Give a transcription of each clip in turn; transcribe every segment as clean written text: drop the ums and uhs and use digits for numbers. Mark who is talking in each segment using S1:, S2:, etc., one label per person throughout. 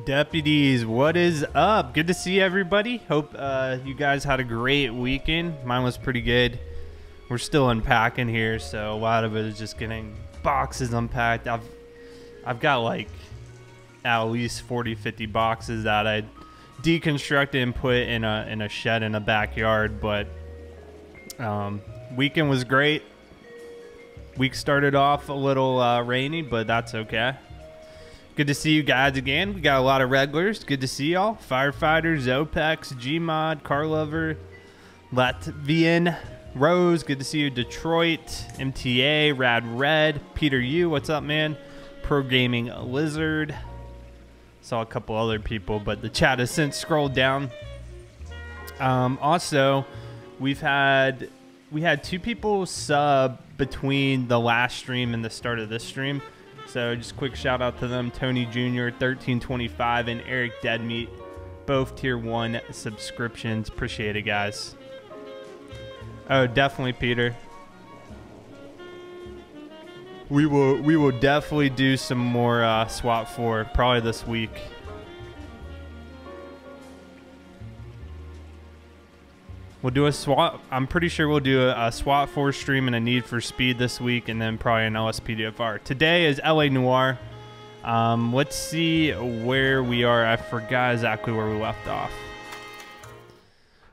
S1: Deputies, what is up? Good to see everybody. Hope you guys had a great weekend. Mine was pretty good. We're still unpacking here, so a lot of it is just getting boxes unpacked. I've got like at least 40-50 boxes that I deconstructed and put in a shed in a backyard. But weekend was great. Week started off a little rainy, but that's okay. Good to see you guys again. We got a lot of regulars. Good to see y'all. Firefighters, Zopex, Gmod, Carlover, Latvian, Rose. Good to see you. Detroit, MTA, Rad Red, Peter U. What's up, man? Pro Gaming Lizard. Saw a couple other people, but the chat has since scrolled down. Also, we had two people sub between the last stream and the start of this stream. So just quick shout out to them. Tony Jr. 1325 and Eric Deadmeat, both tier 1 subscriptions. Appreciate it, guys. Oh, definitely, Peter. We will definitely do some more SWAT 4 probably this week. We'll do a SWAT. I'm pretty sure we'll do a SWAT 4 stream and a Need for Speed this week, and then probably an LSPDFR. Today is LA Noire. Let's see where we are. I forgot exactly where we left off.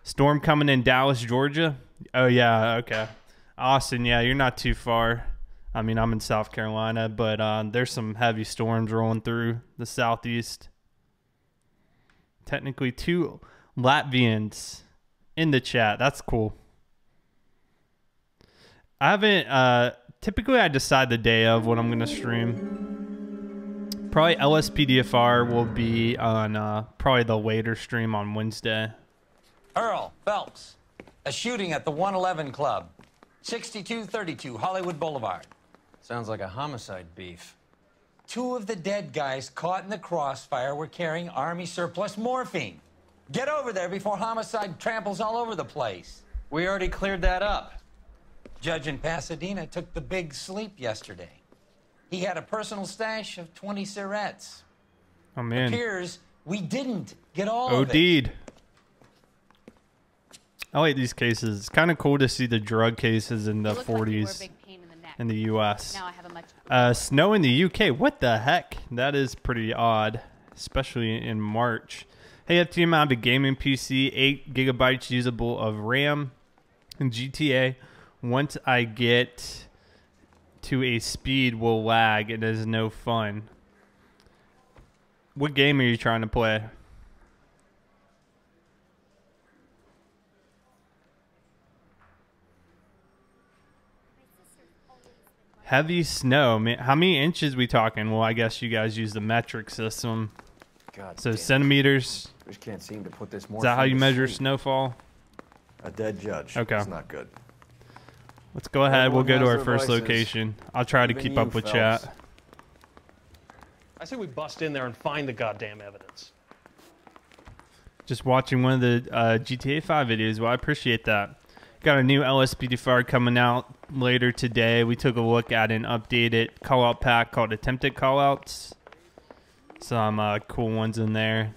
S1: Storm coming in Dallas, Georgia. Oh yeah, okay. Austin, yeah, you're not too far. I mean, I'm in South Carolina, but there's some heavy storms rolling through the southeast. Technically, 2 Latvians in the chat. That's cool. I haven't typically I decide the day of what I'm gonna stream. Probably LSPDFR will be on probably the later stream on Wednesday.
S2: Earl Phelps, a shooting at the 111 Club, 6232 Hollywood Boulevard.
S3: Sounds like a homicide beef.
S2: 2 of the dead guys caught in the crossfire were carrying Army surplus morphine. Get over there before homicide tramples all over the place.
S3: We already cleared that up.
S2: Judge in Pasadena took the big sleep yesterday. He had a personal stash of 20 cigarettes.
S1: Oh, man.
S2: Appears we didn't get all of it.
S1: OD'd. I like these cases. It's kind of cool to see the drug cases in the 40s in the U.S.
S4: Now I have a much
S1: Snow in the U.K. What the heck? That is pretty odd, especially in March. Hey, FT amount of gaming PC, 8 gigabytes usable of RAM and GTA. Once I get to a speed will lag. It is no fun. What game are you trying to play? Heavy snow. Man, how many inches we talking? Well, I guess you guys use the metric system.
S3: God
S1: so
S3: damn.
S1: Centimeters.
S3: Just can't seem to put this more.
S1: Is that how you measure snowfall?
S5: A dead judge.
S1: Okay.
S5: That's not good.
S1: Let's go ahead. We'll go to our
S5: Everyone
S1: first
S5: has their
S1: location. I'll try to
S5: Even
S1: keep
S5: you,
S1: up with
S5: Phelps.
S1: chat.
S6: I say we bust in there and find the goddamn evidence.
S1: Just watching one of the GTA 5 videos. Well, I appreciate that. Got a new LSPDFR coming out later today. We took a look at an updated call-out pack called Attempted Callouts. Some cool ones in there.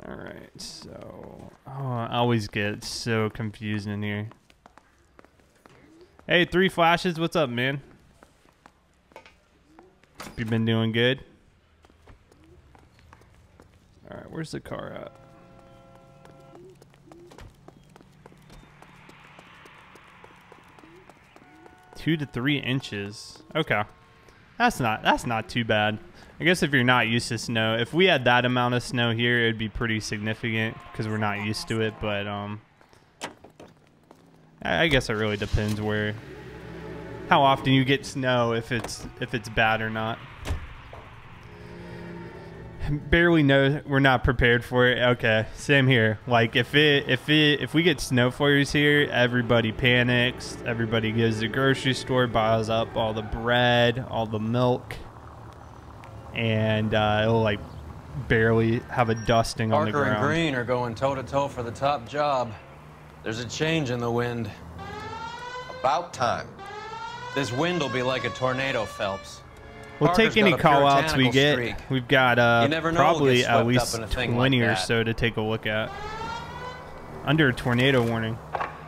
S1: All right, so I always get so confused in here. Hey, 3 Flashes, what's up, man? Hope you've been doing good. All right, where's the car at? Two to 3 inches. Okay, that's not too bad. I guess if you're not used to snow, if we had that amount of snow here, it'd be pretty significant because we're not used to it. But I guess it really depends how often you get snow, if it's bad or not. Barely know. We're not prepared for it. Okay, same here. Like if we get snow flurries here, everybody panics. Everybody goes to the grocery store, buys up all the bread, all the milk. And it'll like barely have a dusting on the ground.
S3: Parker and Green are going toe-to-toe for the top job. There's a change in the wind.
S5: About time.
S3: This wind will be like a tornado, Phelps.
S1: We'll
S3: Parker's
S1: take any
S3: got a
S1: call outs we
S3: puritanical
S1: get.
S3: streak.
S1: We've got
S3: You never know
S1: probably
S3: who'll get
S1: at
S3: swept
S1: least
S3: up in a thing
S1: 20
S3: like
S1: or
S3: that.
S1: so to take a look at. Under a tornado warning.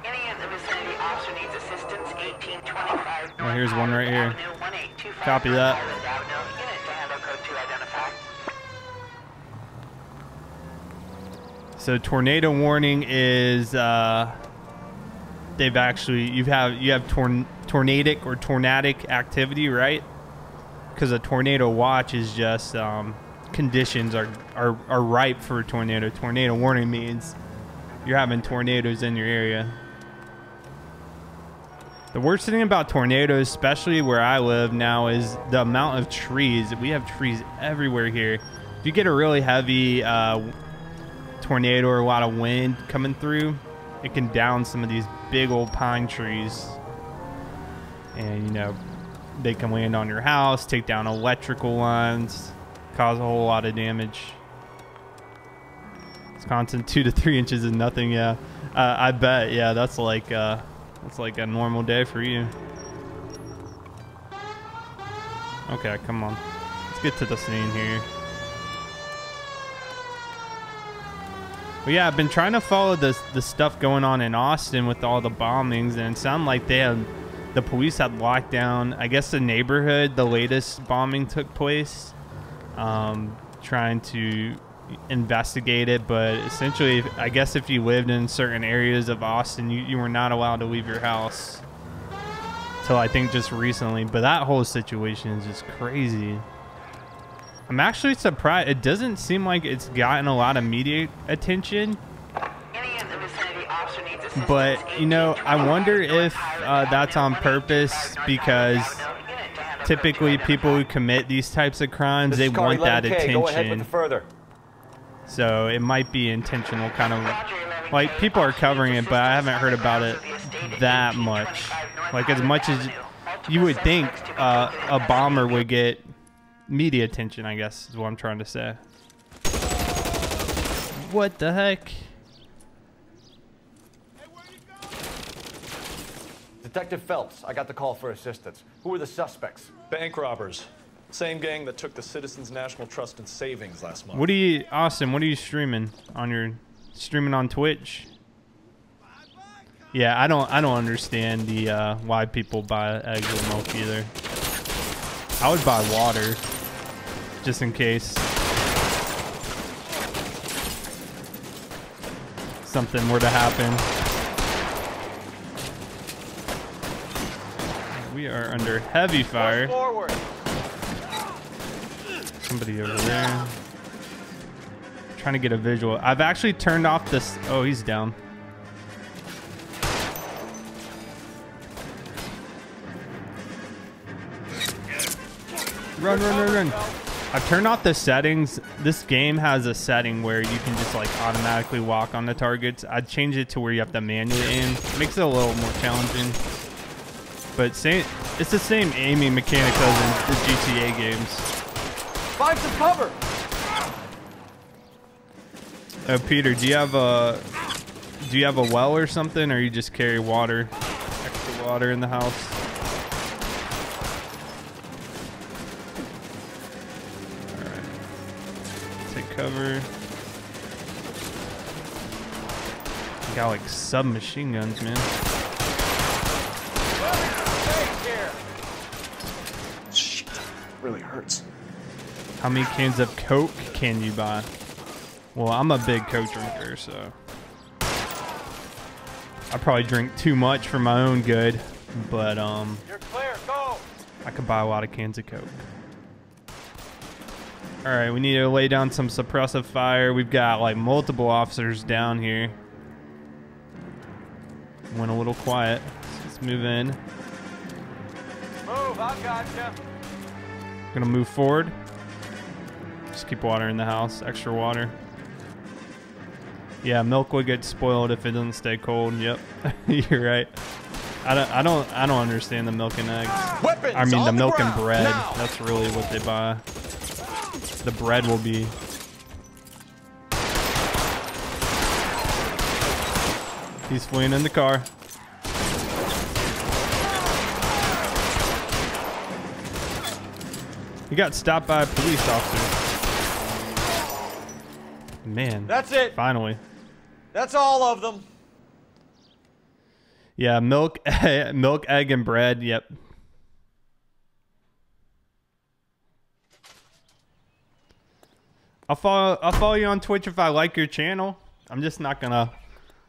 S4: Any in the vicinity officer needs assistance, 1825
S1: Oh, here's one right here.
S4: Avenue, 1825
S1: Copy that.
S4: Highland Avenue. Unit to handle code 2 identify.
S1: So tornado warning is they've actually you have tornadic or tornadic activity, right? Because a tornado watch is just conditions are ripe for a tornado. Tornado warning means you're having tornadoes in your area. The worst thing about tornadoes, especially where I live now, is the amount of trees. We have trees everywhere here. If you get a really heavy tornado or a lot of wind coming through, it can down some of these big old pine trees. And, you know, they can land on your house, take down electrical lines, cause a whole lot of damage. Wisconsin, 2 to 3 inches is nothing. Yeah, I bet. Yeah, that's like a normal day for you. Okay, come on. Let's get to the scene here. But yeah, I've been trying to follow the stuff going on in Austin with all the bombings, and it sounded like the police had locked down, I guess, the neighborhood the latest bombing took place, trying to investigate it. But essentially, I guess if you lived in certain areas of Austin, you were not allowed to leave your house till I think just recently. But that whole situation is just crazy. I'm actually surprised. It doesn't seem like it's gotten a lot of media attention. But, you know, I wonder if that's on purpose, because typically people who commit these types of crimes, they want that attention.
S5: Go ahead with the further.
S1: So it might be intentional, kind of like people are covering it, but I haven't heard about it that much. Like as much as you would think a bomber would get media attention, I guess is what I'm trying to say. What the heck?
S5: Detective Phelps, I got the call for assistance. Who are the suspects?
S7: Bank robbers. Same gang that took the Citizens National Trust and Savings last month.
S1: What are you, Austin, what are you streaming on your, streaming on Twitch? Yeah, I don't understand the why people buy eggs with milk either. I would buy water just in case something were to happen. We are under heavy fire.
S5: Forward.
S1: Somebody over there. Trying to get a visual. I've actually turned off this. Oh, he's down. Run, run, run, run. I've turned off the settings. This game has a setting where you can just like automatically walk on the targets. I'd change it to where you have to manually aim. Makes it a little more challenging. But it's the same aiming mechanic as in the GTA games.
S5: Find some cover.
S1: Oh, Peter, do you have a well or something, or you just carry water, extra water in the house? All right, take cover. You got like submachine guns, man.
S7: Shit, really hurts.
S1: How many cans of Coke can you buy? Well, I'm a big Coke drinker, so I probably drink too much for my own good, but
S5: You're clear. Go.
S1: I could buy a lot of cans of Coke. All right, we need to lay down some suppressive fire. We've got like multiple officers down here. Went a little quiet. Let's move in.
S5: Move. I gotcha.
S1: Gonna move forward. Just keep water in the house. Extra water. Yeah, milk would get spoiled if it doesn't stay cold. Yep, you're right. I don't understand the milk and eggs.
S5: Weapons
S1: I mean the
S5: on the
S1: milk and
S5: ground,
S1: bread.
S5: now.
S1: That's really what they buy. The bread will be. He's fleeing in the car. You got stopped by a police officer. Man.
S5: That's it.
S1: Finally.
S5: That's all of them.
S1: Yeah, milk, milk, egg, and bread. Yep. I'll follow you on Twitch if I like your channel. I'm just not gonna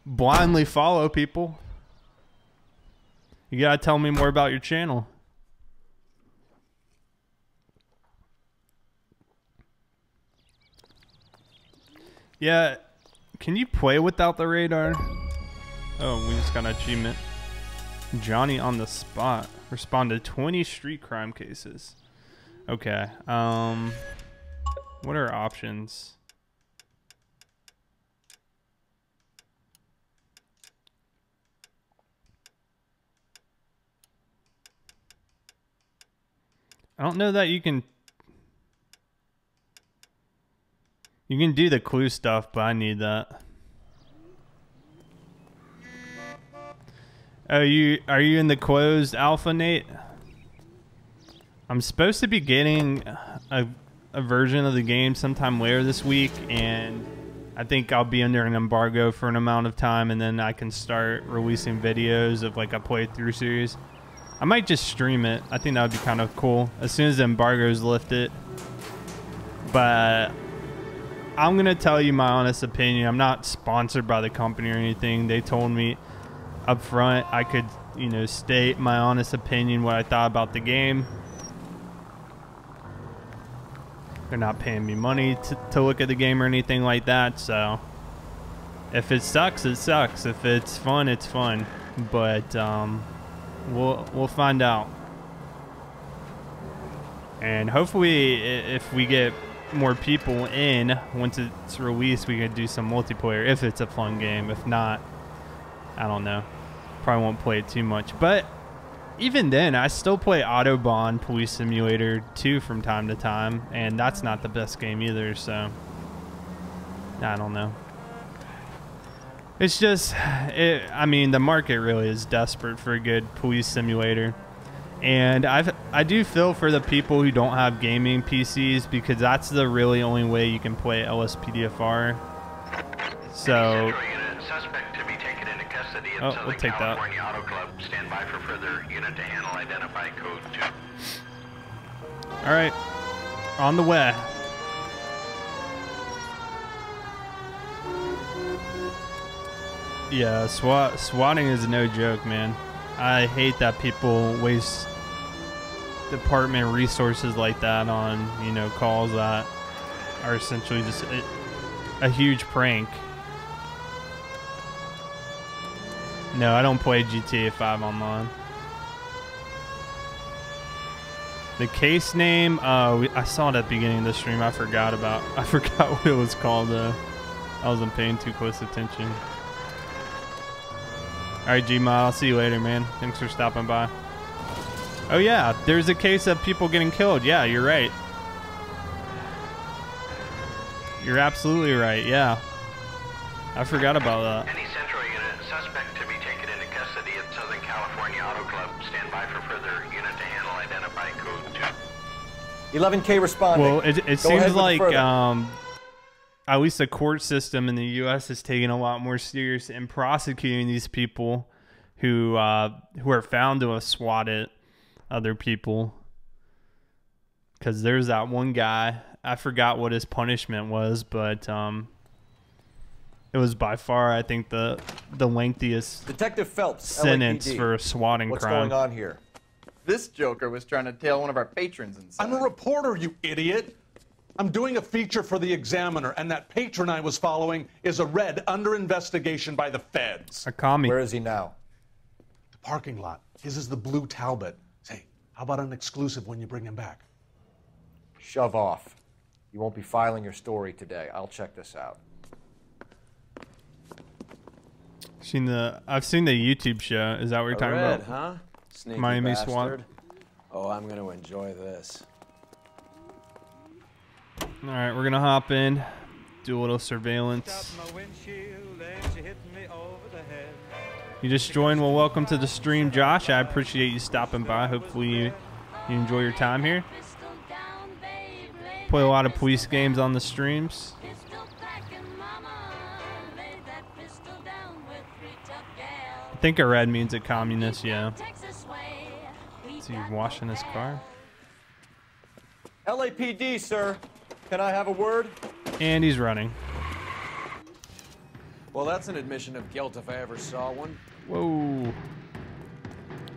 S1: blindly follow people. You gotta tell me more about your channel. Yeah, can you play without the radar? Oh, we just got an achievement. Johnny on the spot. Responded 20 street crime cases. Okay. What are options? I don't know that you can do the clue stuff, but I need that. Oh, are you in the closed alpha, Nate? I'm supposed to be getting a version of the game sometime later this week, and I think I'll be under an embargo for an amount of time, and then I can start releasing videos of like a playthrough series. I might just stream it. I think that would be kind of cool as soon as the embargo's lifted. But I'm gonna tell you my honest opinion. I'm not sponsored by the company or anything. They told me up front I could, you know, state my honest opinion, what I thought about the game. They're not paying me money to look at the game or anything like that, so if it sucks, it sucks. If it's fun, it's fun. But we'll find out. And hopefully if we get more people in once it's released, we can do some multiplayer if it's a fun game. If not, I don't know. Probably won't play it too much. But even then, I still play Autobahn Police Simulator 2 from time to time, and that's not the best game either, so I don't know. It's just, I mean, the market really is desperate for a good police simulator. And I do feel for the people who don't have gaming PCs, because that's the really only way you can play LSPDFR. So, oh, we'll take that.
S8: Stand by for further unit to handle identify code 2.
S1: All right, on the way. Yeah, swatting is no joke, man. I hate that people waste department resources like that on, you know, calls that are essentially just a huge prank. No, I don't play GTA 5 online. The case name, I saw it at the beginning of the stream. I forgot what it was called. I wasn't paying too close attention. All right, Gmod, I'll see you later, man. Thanks for stopping by. Oh yeah, there's a case of people getting killed. Yeah, you're right. You're absolutely right. Yeah, I forgot about that.
S8: Any Central unit suspect to be taken into custody at Southern California Auto Club. Stand by for further unit to handle identify code 2.
S5: 11K responding.
S1: Well, it seems like at least the court system in the U.S. is taking a lot more serious in prosecuting these people who are found to have swatted other people. Because there's that one guy, I forgot what his punishment was, but it was by far, I think, the lengthiest
S5: Detective Phelps,
S1: sentence
S5: LAPD.
S1: for a swatting
S5: What's
S1: crime.
S5: going on here?
S9: This joker was trying to tail one of our patrons inside.
S6: I'm a reporter, you idiot. I'm doing a feature for the Examiner, and that patron I was following is a red under investigation by the feds.
S1: A commie.
S5: Where is he now?
S6: The parking lot. His is the blue Talbot. Say, how about an exclusive when you bring him back?
S5: Shove off. You won't be filing your story today. I'll check this out.
S1: I've seen the YouTube show. Is that what you're talking
S3: Red,
S1: about?
S3: huh? Sneaky
S1: Miami
S3: bastard.
S1: SWAT.
S3: Oh, I'm gonna enjoy this.
S1: All right, we're gonna hop in, do a little surveillance. You just joined. Well, welcome to the stream, Josh. I appreciate you stopping by. Hopefully you enjoy your time here. Play a lot of police games on the streams. I think a red means a communist, yeah. Is he washing his car?
S5: LAPD, sir. Can I have a word?
S1: And he's running.
S3: Well, that's an admission of guilt if I ever saw one.
S1: Whoa.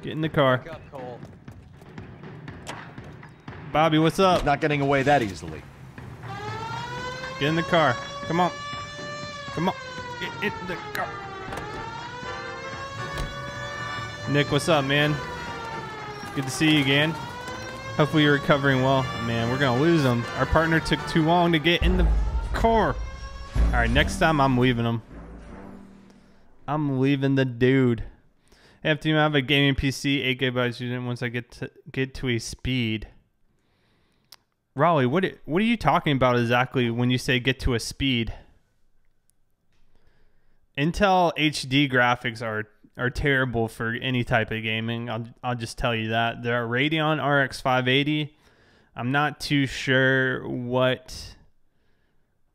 S1: Get in the car.
S3: Wake up, Cole.
S1: Bobby, what's up?
S5: Not getting away that easily.
S1: Get in the car. Come on. Come on. Get in the car. Nick, what's up, man? Good to see you again. Hopefully you're recovering well. Man, we're going to lose him. Our partner took too long to get in the car. All right, next time I'm leaving him. I'm leaving the dude. I have to have a gaming PC, 8 GB unit once I get to a speed. Raleigh, what are you talking about exactly when you say get to a speed? Intel HD graphics are terrible for any type of gaming. I'll just tell you that. They're Radeon RX 580. I'm not too sure what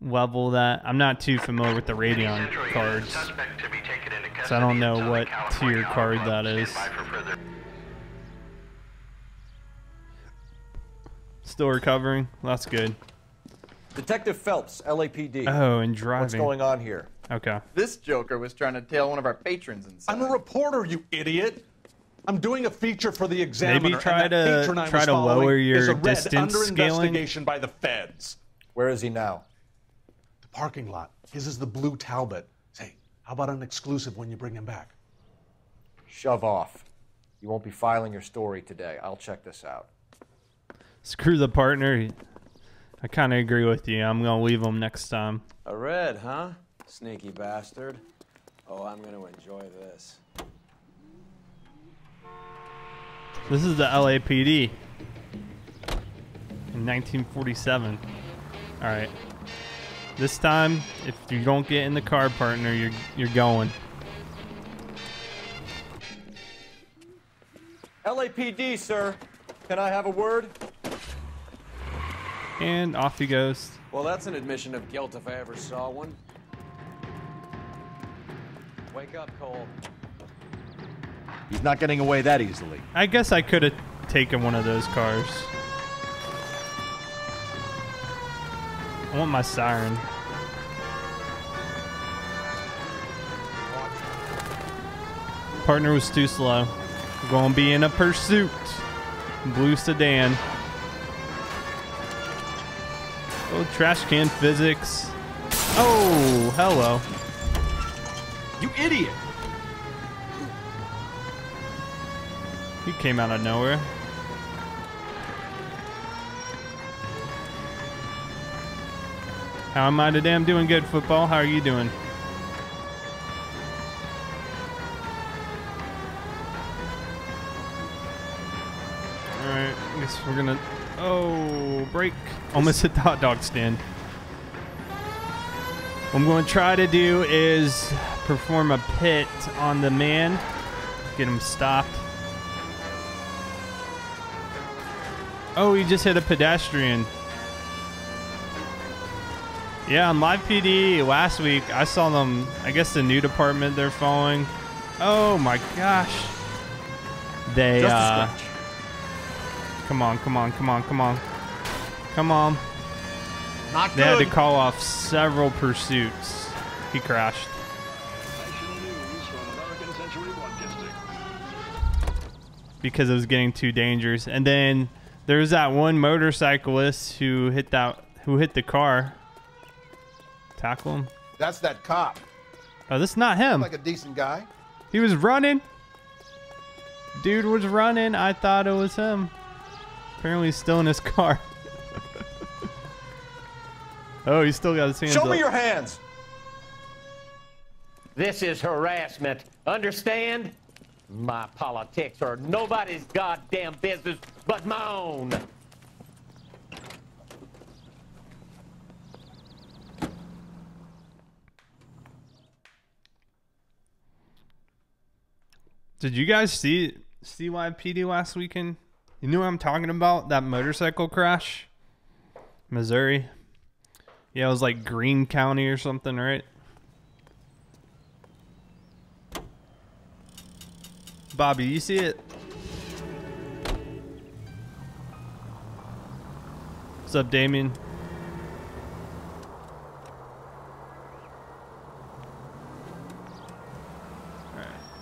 S1: level that. I'm not too familiar with the Radeon cards, so I don't know what tier card that is. Still recovering? That's good.
S5: Detective Phelps, LAPD.
S1: Oh, and driving.
S5: What's going on here?
S1: Okay.
S9: This joker was trying to tail one of our patrons inside.
S6: I'm a reporter, you idiot. I'm doing a feature for the Examiner.
S1: Maybe try
S6: and that patron I was
S1: to
S6: following
S1: lower
S6: is
S1: your
S6: a red
S1: distance
S6: under
S1: scaling.
S6: investigation by the feds.
S5: Where is he now?
S6: The parking lot. His is the blue Talbot. Say, how about an exclusive when you bring him back?
S5: Shove off. You won't be filing your story today. I'll check this out.
S1: Screw the partner. I kind of agree with you. I'm going to leave him next time.
S3: A red, huh? Sneaky bastard. Oh, I'm going to enjoy this.
S1: This is the LAPD in 1947. All right. This time, if you don't get in the car, partner, you're going.
S5: LAPD, sir. Can I have a word?
S1: And off he goes.
S3: Well, that's an admission of guilt if I ever saw one. Wake up, Cole.
S5: He's not getting away that easily.
S1: I guess I could have taken one of those cars. I want my siren. Partner was too slow. We're going to be in a pursuit. Blue sedan. Oh, trash can physics. Oh, hello.
S5: You idiot!
S1: He came out of nowhere. How am I today? I'm doing good, football. How are you doing? Alright, I guess we're gonna... Oh, break. Almost hit the hot dog stand. What I'm going to try to do is perform a pit on the man. Get him stopped. Oh, he just hit a pedestrian. Yeah, on Live PD last week, I saw them, I guess the new department they're following. Oh my gosh. They, come on, come on, come on, come on. Come on.
S5: Not
S1: They had to
S5: good.
S1: call off several pursuits. He crashed. Because it was getting too dangerous. And then there was that one motorcyclist who hit the car. Tackle him.
S10: That's that cop.
S1: Oh, this is not him.
S10: Like a decent guy.
S1: He was running. Dude was running. I thought it was him. Apparently he's still in his car. Oh, he's still got his hands
S5: Show
S1: up.
S5: me your hands.
S11: This is harassment. Understand? My politics are nobody's goddamn business but my own.
S1: Did you guys see Live PD last weekend? You knew what I'm talking about? That motorcycle crash Missouri. Yeah, it was like Greene County or something, right? Bobby, you see it? What's up, Damien?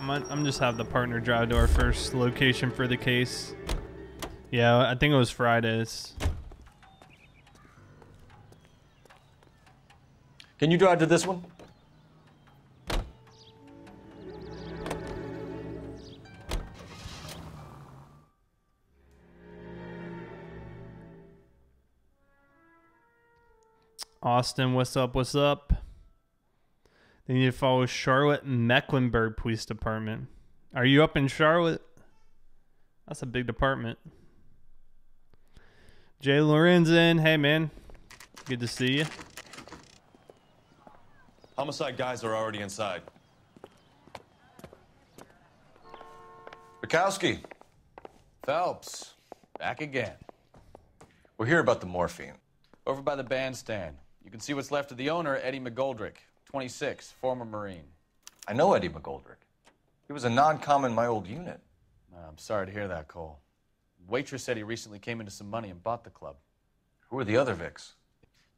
S1: Alright, I'm just have the partner drive to our first location for the case. Yeah, I think it was Fridays.
S5: Can you drive to this one?
S1: Austin, what's up? What's up? They need to follow Charlotte Mecklenburg Police Department. Are you up in Charlotte? That's a big department. Jay Lorenzen, hey man. Good to see you.
S10: Homicide guys are already inside.
S5: Bukowski.
S9: Phelps, back again.
S5: We're here about the morphine.
S9: Over by the bandstand. You can see what's left of the owner, Eddie McGoldrick, 26, former Marine.
S5: I know Eddie McGoldrick. He was a non-com in my old unit.
S9: I'm sorry to hear that, Cole. Waitress said he recently came into some money and bought the club.
S5: Who are the other Vics?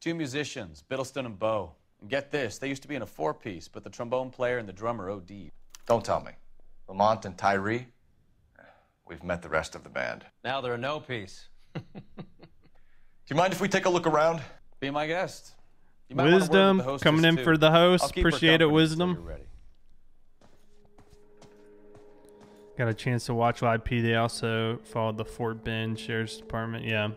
S9: 2 musicians, Biddleston and Bowe. And get this, they used to be in a 4-piece, but the trombone player and the drummer OD'd.
S5: Don't tell me. Lamont and Tyree? We've met the rest of the band.
S3: Now they're a no-piece.
S5: Do you mind if we take a look around?
S9: Be my guest. You might wanna word with
S1: Wisdom
S9: the hostess,
S1: coming in
S9: too.
S1: for the host.
S9: I'll keep her
S1: Appreciate it,
S9: company until
S1: Wisdom.
S9: you're ready.
S1: Got a chance to watch live P. They also followed the Fort Bend Sheriff's Department. Yeah.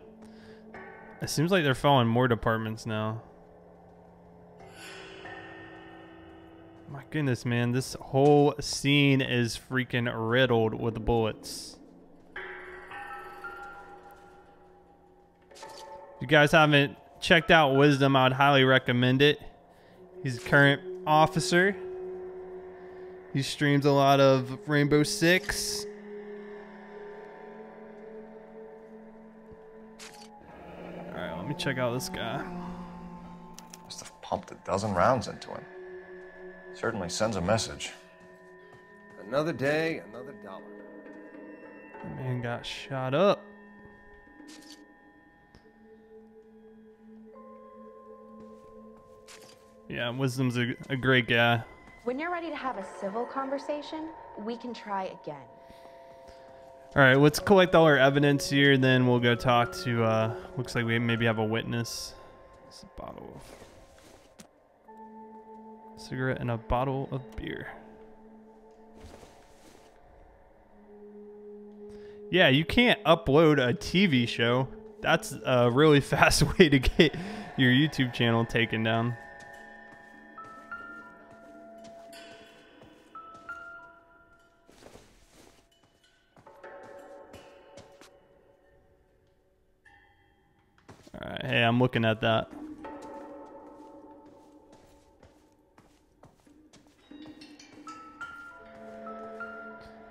S1: It seems like they're following more departments now. My goodness, man. This whole scene is freaking riddled with bullets. If you guys haven't checked out Wisdom, I would highly recommend it. He's a current officer. He streams a lot of Rainbow Six. Alright, let me check out this guy.
S5: Must have pumped a dozen rounds into him. Certainly sends a message.
S12: Another day, another dollar.
S1: The man got shot up. Yeah, Wisdom's a great guy.
S13: When you're ready to have a civil conversation, we can try again.
S1: All right, let's collect all our evidence here, and then we'll go talk to, looks like we maybe have a witness. It's a bottle of cigarette and a bottle of beer. Yeah, you can't upload a TV show. That's a really fast way to get your YouTube channel taken down. All right, hey, I'm looking at that.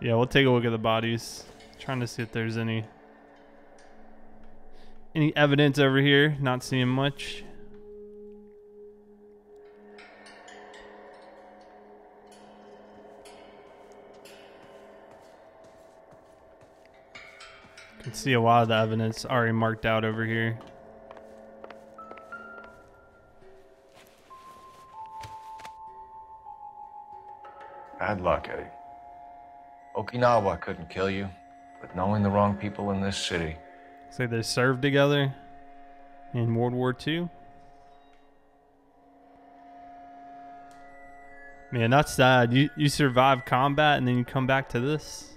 S1: Yeah, we'll take a look at the bodies. Trying to see if there's any evidence over here. Not seeing much. Can see a lot of the evidence already marked out over here.
S5: Bad luck, Eddie. Okinawa couldn't kill you, but knowing the wrong people in this city.
S1: Say they served together in World War II. Man, that's sad. You survive combat and then you come back to this.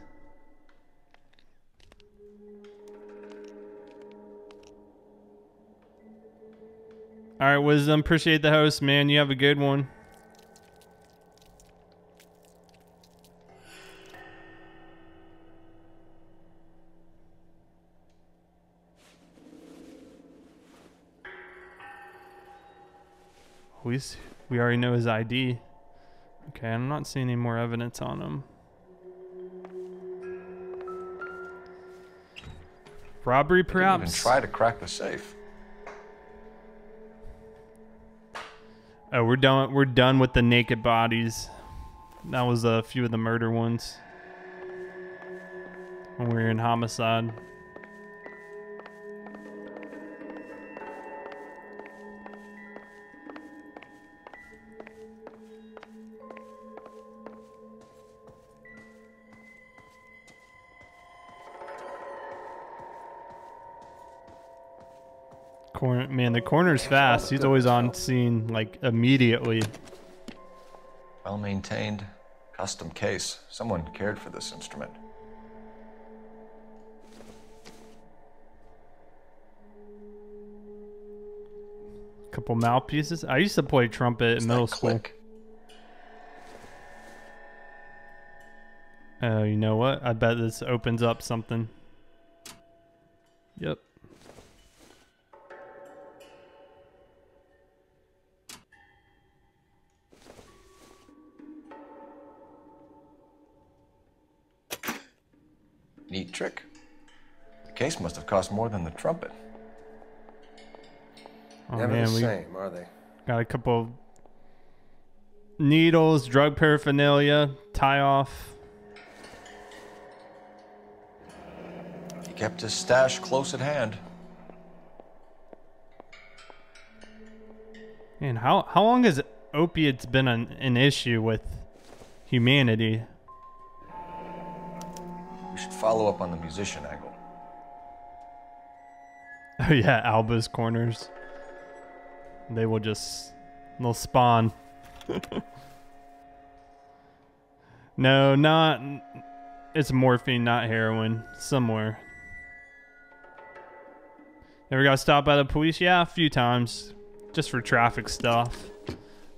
S1: All right, Wisdom. Appreciate the host, man. You have a good one. We already know his ID. Okay, I'm not seeing any more evidence on him. Robbery, perhaps?
S5: Didn't even try to crack the safe.
S1: Oh, we're done. We're done with the naked bodies. That was a few of the murder ones when we were in homicide. Man, the coroner's fast. He's always on scene, like, immediately.
S5: Well maintained, custom case. Someone cared for this instrument.
S1: Couple mouthpieces. I used to play trumpet in middle school. Oh, you know what? I bet this opens up something. Yep.
S5: Neat trick. The case must have cost more than the trumpet.
S1: Oh,
S12: Never
S1: man,
S12: the
S1: we
S12: same, are they?
S1: got a couple needles, drug paraphernalia, tie off.
S5: He kept his stash close at hand.
S1: And how long has opiates been an issue with humanity?
S5: We should follow up on the musician angle.
S1: Oh yeah, Alba's corners. They will just, they'll spawn. No, not, it's morphine, not heroin. Somewhere. Ever got stopped by the police? Yeah, a few times. Just for traffic stuff.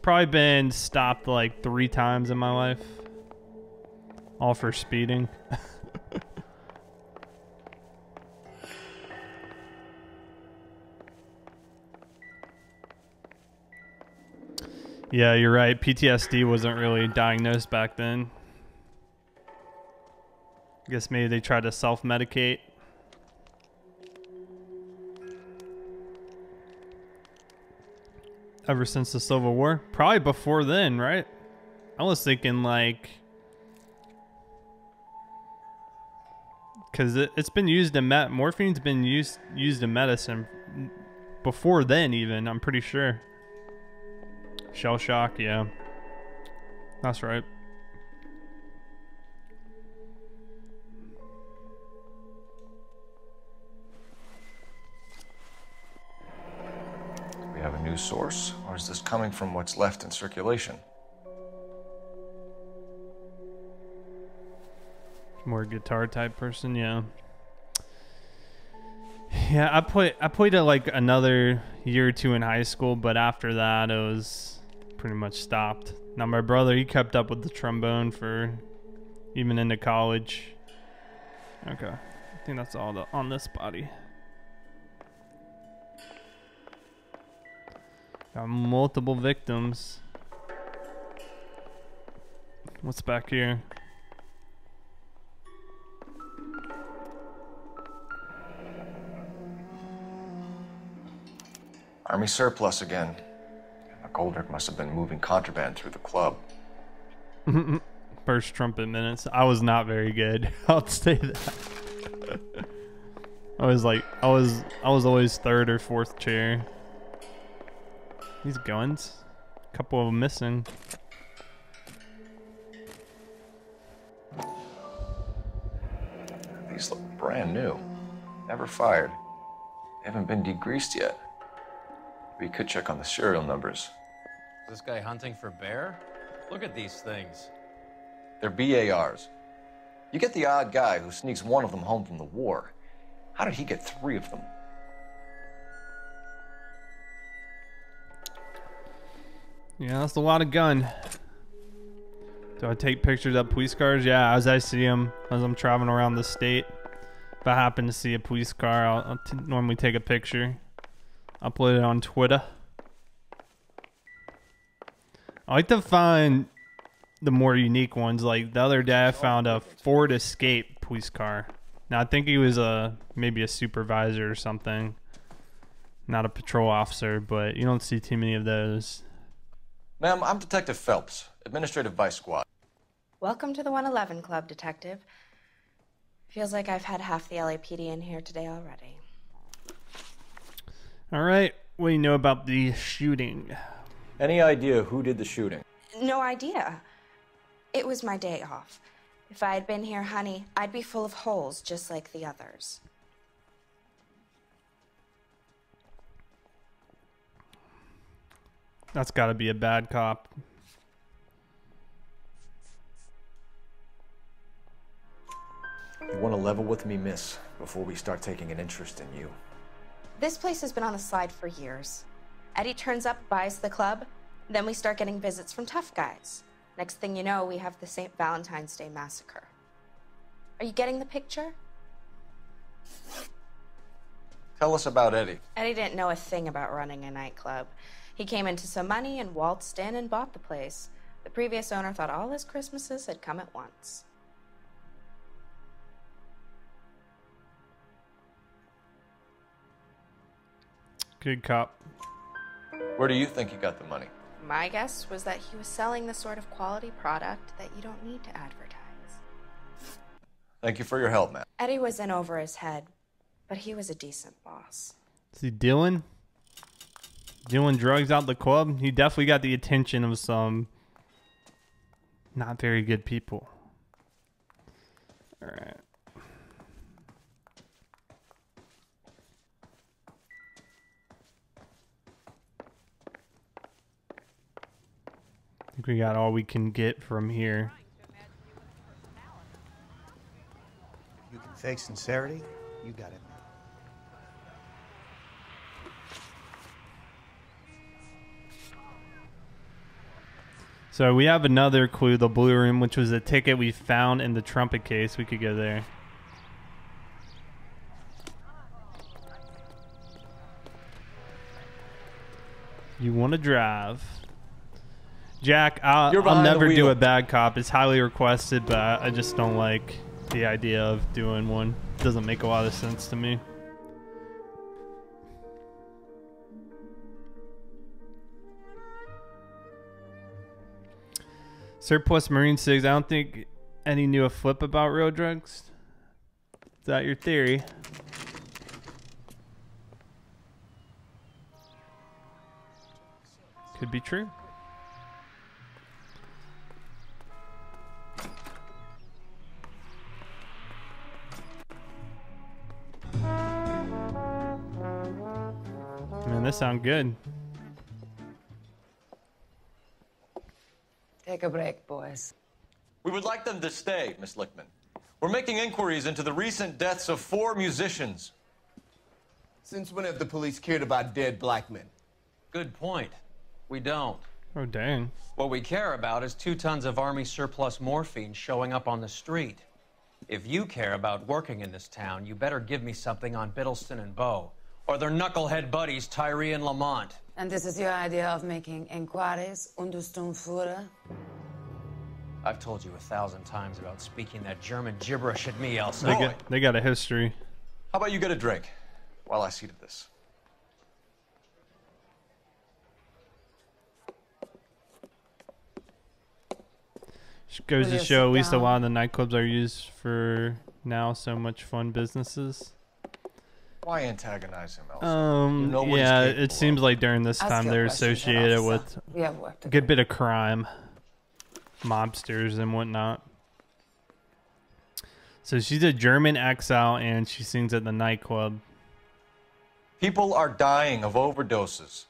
S1: Probably been stopped like 3 times in my life. All for speeding. Yeah, you're right. PTSD wasn't really diagnosed back then. I guess maybe they tried to self-medicate. Ever since the Civil War? Probably before then, right? I was thinking like... Because it's been used in... Morphine's been used in medicine before then even, I'm pretty sure. Shell shock, yeah. That's right.
S5: Do we have a new source, or is this coming from what's left in circulation?
S1: More guitar type person, yeah. Yeah, I played it like another year or 2 in high school, but after that it was pretty much stopped. Now my brother, he kept up with the trombone for even into college. Okay, I think that's all on this body. Got multiple victims. What's back here?
S5: Army surplus again. Goldrick must have been moving contraband through the club.
S1: First trumpet minutes. I was not very good. I'll say that. I was always 3rd or 4th chair. These guns. A couple of them missing.
S5: These look brand new. Never fired. They haven't been degreased yet. We could check on the serial numbers.
S3: Is this guy hunting for bear? Look at these things.
S5: They're BARs. You get the odd guy who sneaks one of them home from the war. How did he get 3 of them?
S1: Yeah, that's a lot of gun. Do I take pictures of police cars? Yeah, as I see them, as I'm traveling around the state. If I happen to see a police car, I'll normally take a picture. Upload it on Twitter. I like to find the more unique ones. Like the other day I found a Ford Escape police car. Now I think he was maybe a supervisor or something. Not a patrol officer, but you don't see too many of those.
S5: Ma'am, I'm Detective Phelps, Administrative Vice Squad.
S13: Welcome to the 111 Club, Detective. Feels like I've had half the LAPD in here today already.
S1: All right, what do you know about the shooting?
S5: Any idea who did the shooting?
S13: No idea. It was my day off. If I had been here, honey, I'd be full of holes just like the others.
S1: That's got to be a bad cop.
S5: You want to level with me, miss, before we start taking an interest in you?
S13: This place has been on the slide for years. Eddie turns up, buys the club, then we start getting visits from tough guys. Next thing you know, we have the St. Valentine's Day Massacre. Are you getting the picture?
S5: Tell us about Eddie.
S13: Eddie didn't know a thing about running a nightclub. He came into some money and waltzed in and bought the place. The previous owner thought all his Christmases had come at once.
S1: Good cop.
S5: Where do you think he got the money?
S13: My guess was that he was selling the sort of quality product that you don't need to advertise.
S5: Thank you for your help, man.
S13: Eddie was in over his head, but he was a decent boss.
S1: Is he dealing drugs out the club? He definitely got the attention of some not very good people. All right. I think we got all we can get from here.
S14: You can fake sincerity. You got it.
S1: So we have another clue, the blue room, which was a ticket we found in the trumpet case. We could go there. You want to drive. Jack, I'll never do a bad cop. It's highly requested, but I just don't like the idea of doing one. Doesn't make a lot of sense to me. Surplus Marine Cigs. I don't think any knew a flip about real drugs. Is that your theory? Could be true. Man, this sounds good.
S15: Take a break, boys.
S10: We would like them to stay, Miss Lichtman. We're making inquiries into the recent deaths of 4 musicians.
S12: Since when have the police cared about dead black men?
S3: Good point. We don't.
S1: Oh, dang.
S3: What we care about is 2 tons of Army surplus morphine showing up on the street. If you care about working in this town, you better give me something on Biddleston and Bow, or their knucklehead buddies Tyree and Lamont.
S15: And this is your idea of making inquiries, Untersturmführer?
S3: I've told you 1,000 times about speaking that German gibberish at me, Elsa.
S1: They got a history.
S5: How about you get a drink while I see to this?
S1: Goes to show at least a lot of the nightclubs are used for now so much fun businesses.
S5: Why antagonize him, Elsa? You know what
S1: yeah,
S5: he's capable
S1: it seems like during this
S15: Ask
S1: time
S15: your
S1: they're
S15: questions,
S1: associated
S15: officer.
S1: with
S15: We have work to
S1: a good bit of crime, mobsters and whatnot. So she's a German exile and she sings at the nightclub.
S5: People are dying of overdoses.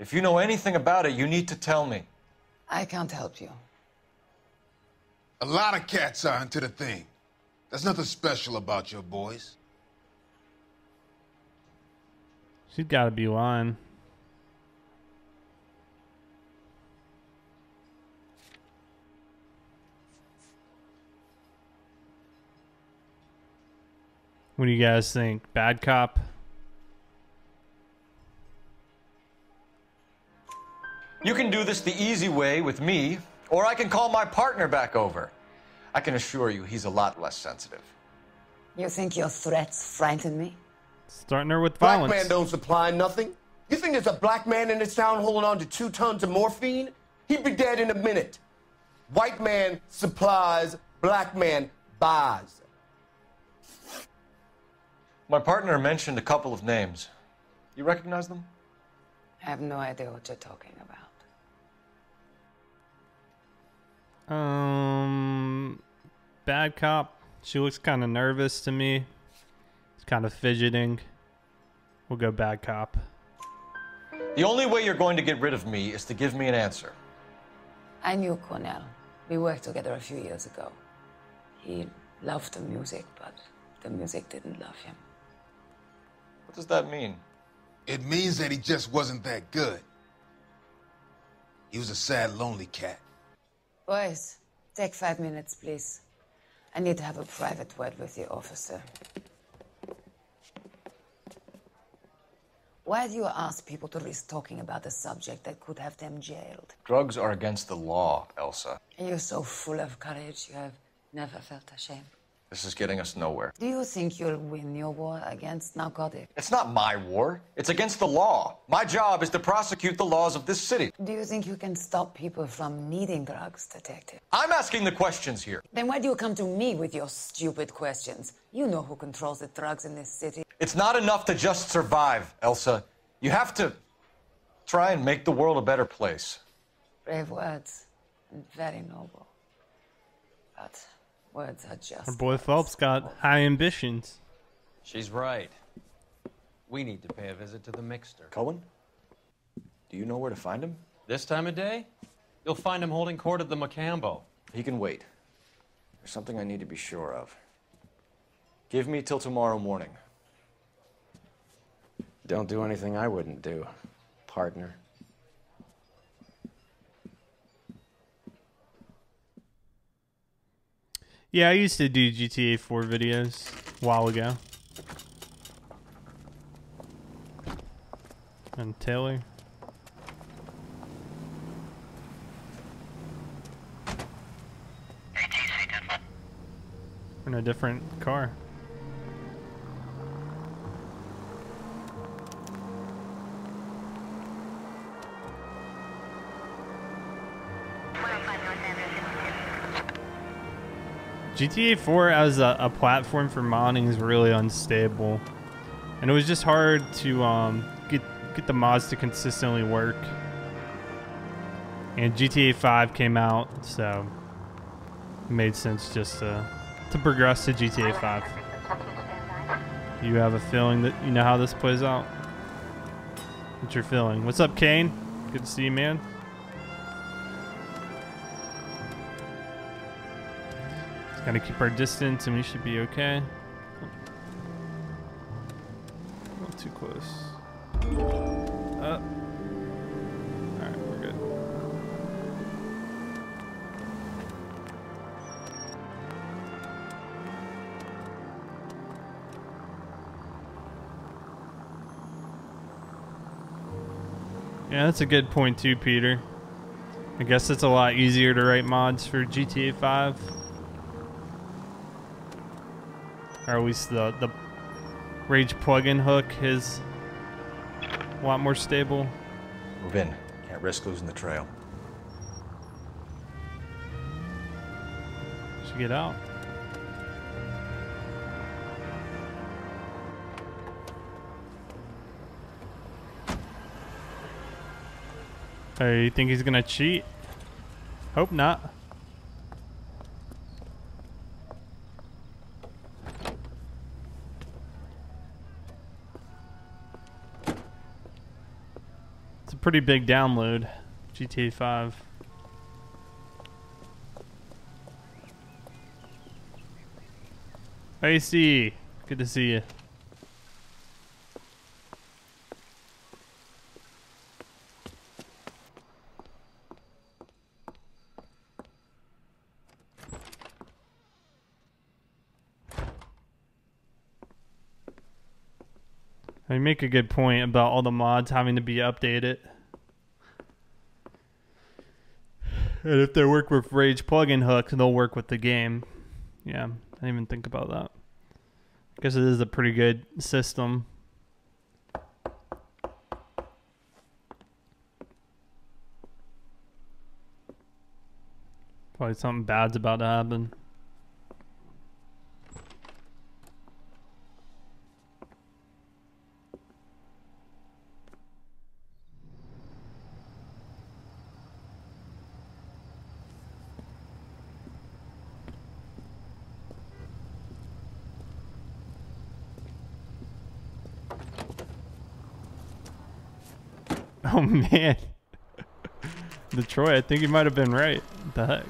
S5: If you know anything about it, you need to tell me.
S15: I can't help you.
S16: A lot of cats are into the thing. There's nothing special about your boys.
S1: She's got to be lying. What do you guys think? Bad cop?
S5: You can do this the easy way with me, or I can call my partner back over. I can assure you he's a lot less sensitive.
S15: You think your threats frighten me?
S1: Starting her with
S12: Black
S1: violence.
S12: man don't supply nothing. You think there's a black man in this town holding on to 2 tons of morphine? He'd be dead in a minute. White man supplies, black man buys.
S10: My partner mentioned a couple of names. You recognize them?
S15: I have no idea what you're talking about.
S1: Bad cop. She looks kind of nervous to me. She's kind of fidgeting. We'll go bad cop.
S10: The only way you're going to get rid of me is to give me an answer.
S15: I knew Cornell. We worked together a few years ago. He loved the music, but the music didn't love him.
S10: What does that mean?
S16: It means that he just wasn't that good. He was a sad, lonely cat.
S15: Boys, take 5 minutes, please. I need to have a private word with the officer. Why do you ask people to risk talking about a subject that could have them jailed?
S10: Drugs are against the law, Elsa.
S15: You're so full of courage, you have never felt ashamed.
S10: This is getting us nowhere.
S15: Do you think you'll win your war against narcotics?
S10: It's not my war. It's against the law. My job is to prosecute the laws of this city.
S15: Do you think you can stop people from needing drugs, detective?
S10: I'm asking the questions here.
S15: Then why do you come to me with your stupid questions? You know who controls the drugs in this city.
S10: It's not enough to just survive, Elsa. You have to try and make the world a better place.
S15: Brave words and very noble. But words are just...
S1: Our boy Phelps got high ambitions.
S3: She's right. We need to pay a visit to the Mixter.
S10: Cohen? Do you know where to find him?
S3: This time of day? You'll find him holding court at the Macambo.
S10: He can wait. There's something I need to be sure of. Give me till tomorrow morning.
S17: Don't do anything I wouldn't do, partner.
S1: Yeah, I used to do GTA 4 videos a while ago. And Taylor. We're in a different car. GTA 4 as a platform for modding is really unstable, and it was just hard to get the mods to consistently work. And GTA 5 came out, so it made sense just to progress to GTA 5. You have a feeling that you know how this plays out? What's your feeling? What's up, Kane? Good to see you, man. Gotta keep our distance and we should be okay. Not too close. Up. Alright, we're good. Yeah, that's a good point too, Peter. I guess it's a lot easier to write mods for GTA 5. Or at least the Rage plugin hook is a lot more stable.
S10: Move in. Can't risk losing the trail.
S1: Should get out. Hey, you think he's gonna cheat? Hope not. Pretty big download, GTA 5. AC, good to see you. You make a good point about all the mods having to be updated. And if they work with Rage plugin hooks, they'll work with the game. Yeah, I didn't even think about that. I guess it is a pretty good system. like something bad's about to happen. Oh man. Detroit, I think you might have been right. What the heck?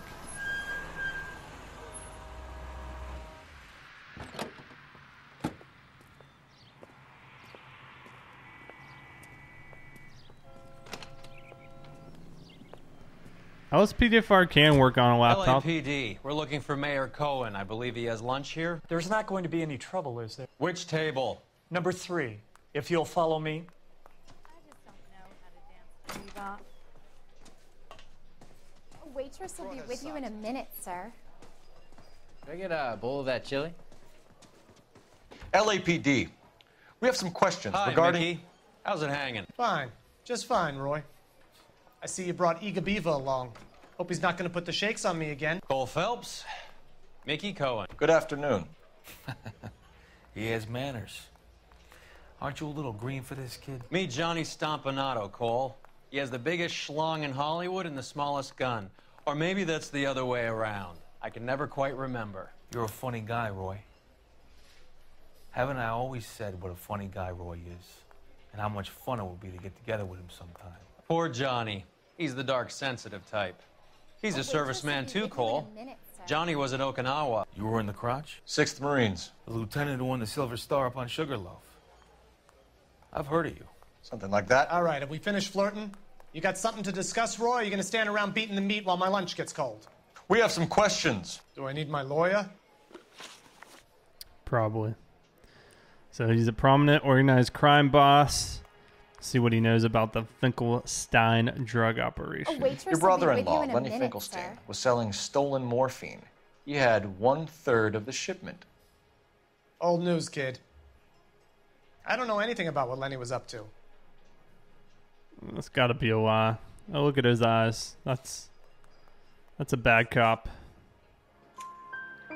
S1: LSPDFR can work on a laptop.
S3: LAPD, we're looking for Mayor Cohen. I believe he has lunch here.
S18: There's not going to be any trouble, is there?
S3: Which table?
S18: Number 3, if you'll follow me.
S19: A waitress will be with you in a minute, sir.
S20: Can I get a bowl of that chili?
S10: LAPD, we have some questions
S3: Hi,
S10: regarding...
S3: Mickey. How's it hanging?
S21: Fine. Just fine, Roy. I see you brought Iga Beaver along. Hope he's not going to put the shakes on me again.
S3: Cole Phelps, Mickey Cohen.
S10: Good afternoon.
S22: He has manners. Aren't you a little green for this kid?
S3: Meet Johnny Stompanato, Cole. He has the biggest schlong in Hollywood and the smallest gun. Or maybe that's the other way around. I can never quite remember.
S22: You're a funny guy, Roy. Haven't I always said what a funny guy Roy is? And how much fun it would be to get together with him sometime.
S3: Poor Johnny. He's the dark, sensitive type. He's a serviceman too, Cole. Johnny was at Okinawa.
S22: You were in the crotch?
S10: 6th Marines.
S22: The lieutenant who won the Silver Star up on Sugarloaf. I've heard of you.
S10: Something like that.
S21: All right, have we finished flirting? You got something to discuss, Roy, or are you going to stand around beating the meat while my lunch gets cold?
S10: We have some questions.
S21: Do I need my lawyer?
S1: Probably. So he's a prominent organized crime boss. See what he knows about the Finkelstein drug operation.
S10: Your brother-in-law, Lenny Finkelstein, was selling stolen morphine. He had 1/3 of the shipment.
S21: Old news, kid. I don't know anything about what Lenny was up to.
S1: That's got to be a lie. Oh, look at his eyes. That's a bad cop.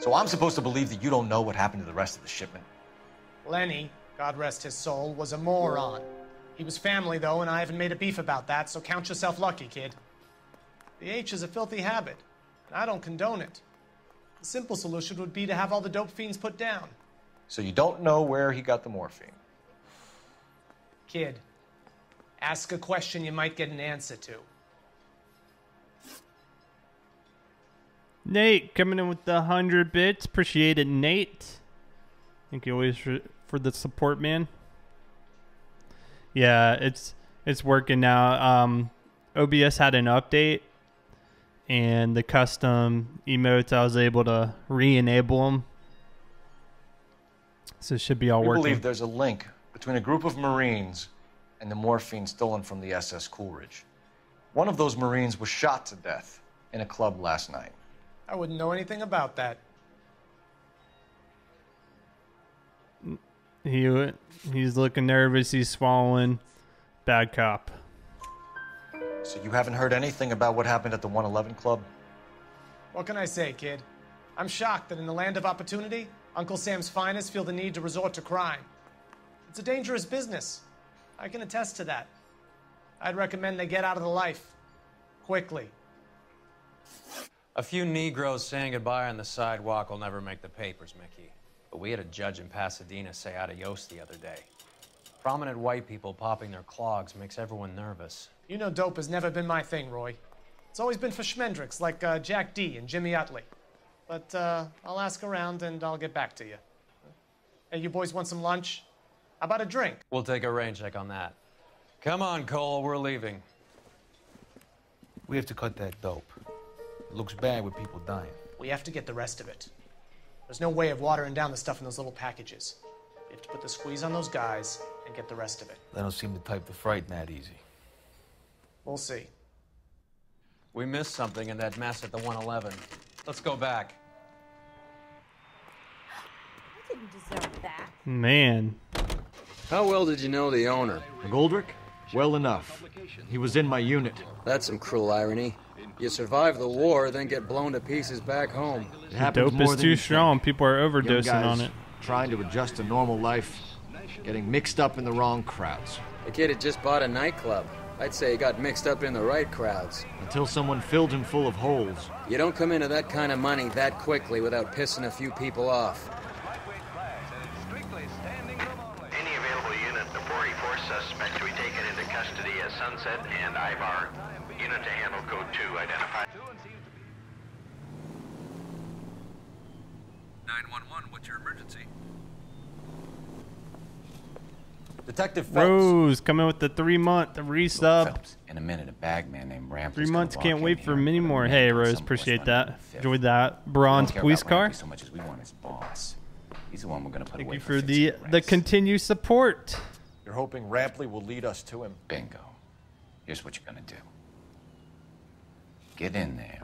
S10: So I'm supposed to believe that you don't know what happened to the rest of the shipment?
S21: Lenny, God rest his soul, was a moron. He was family, though, and I haven't made a beef about that, so count yourself lucky, kid. The H is a filthy habit, and I don't condone it. The simple solution would be to have all the dope fiends put down.
S10: So you don't know where he got the morphine?
S21: Kid, ask a question you might get an answer to.
S1: Nate coming in with the 100 bits. Appreciate it, Nate. Thank you always for the support, man. Yeah, it's working now. OBS had an update, and the custom emotes, I was able to re-enable them. So it should be all
S10: We
S1: working.
S10: believe there's a link between a group of Marines and the morphine stolen from the SS Coolidge. One of those Marines was shot to death in a club last night.
S21: I wouldn't know anything about that.
S1: He's looking nervous. He's swallowing. Bad cop.
S10: So you haven't heard anything about what happened at the 111 Club?
S21: What can I say, kid? I'm shocked that in the land of opportunity, Uncle Sam's finest feel the need to resort to crime. It's a dangerous business. I can attest to that. I'd recommend they get out of the life. Quickly.
S3: A few Negroes saying goodbye on the sidewalk will never make the papers, Mickey. But we had a judge in Pasadena say adios the other day. Prominent white people popping their clogs makes everyone nervous.
S21: You know dope has never been my thing, Roy. It's always been for schmendricks like Jack D. and Jimmy Utley. But I'll ask around and I'll get back to you. Hey, you boys want some lunch? How about a drink?
S3: We'll take a rain check on that. Come on, Cole, we're leaving.
S22: We have to cut that dope. It looks bad with people dying.
S21: We have to get the rest of it. There's no way of watering down the stuff in those little packages. You have to put the squeeze on those guys and get the rest of it.
S22: They don't seem the type to frighten that easy.
S21: We'll see.
S3: We missed something in that mess at the 111. Let's go back.
S19: I didn't deserve that.
S1: Man.
S17: How well did you know the owner?
S23: Goldrick?
S10: Well enough. He was in my unit.
S2: That's some cruel irony. You survive the war, then get blown to pieces back home.
S1: The dope is too strong. People are overdosing on it.
S10: Trying to adjust to normal life, getting mixed up in the wrong crowds.
S2: The kid had just bought a nightclub. I'd say he got mixed up in the right crowds.
S10: Until someone filled him full of holes.
S2: You don't come into that kind of money that quickly without pissing a few people off.
S8: Any available unit, the 44 suspect to be taken into custody at Sunset and Ivar. Unit to handle code 2 identified.
S4: 911, what's your emergency?
S9: Detective Phelps.
S1: Rose coming with the 3-month resub.
S23: In a minute, a bagman named Ramp.
S1: 3 months, can't wait for many more. Hey, Rose, appreciate that. Enjoyed that bronze police car.
S23: So much as we want his boss. He's the one we're gonna put
S1: Thank
S23: away
S1: you for the continued support.
S10: You're hoping Rampley will lead us to him.
S23: Bingo. Here's what you're gonna do. Get in there,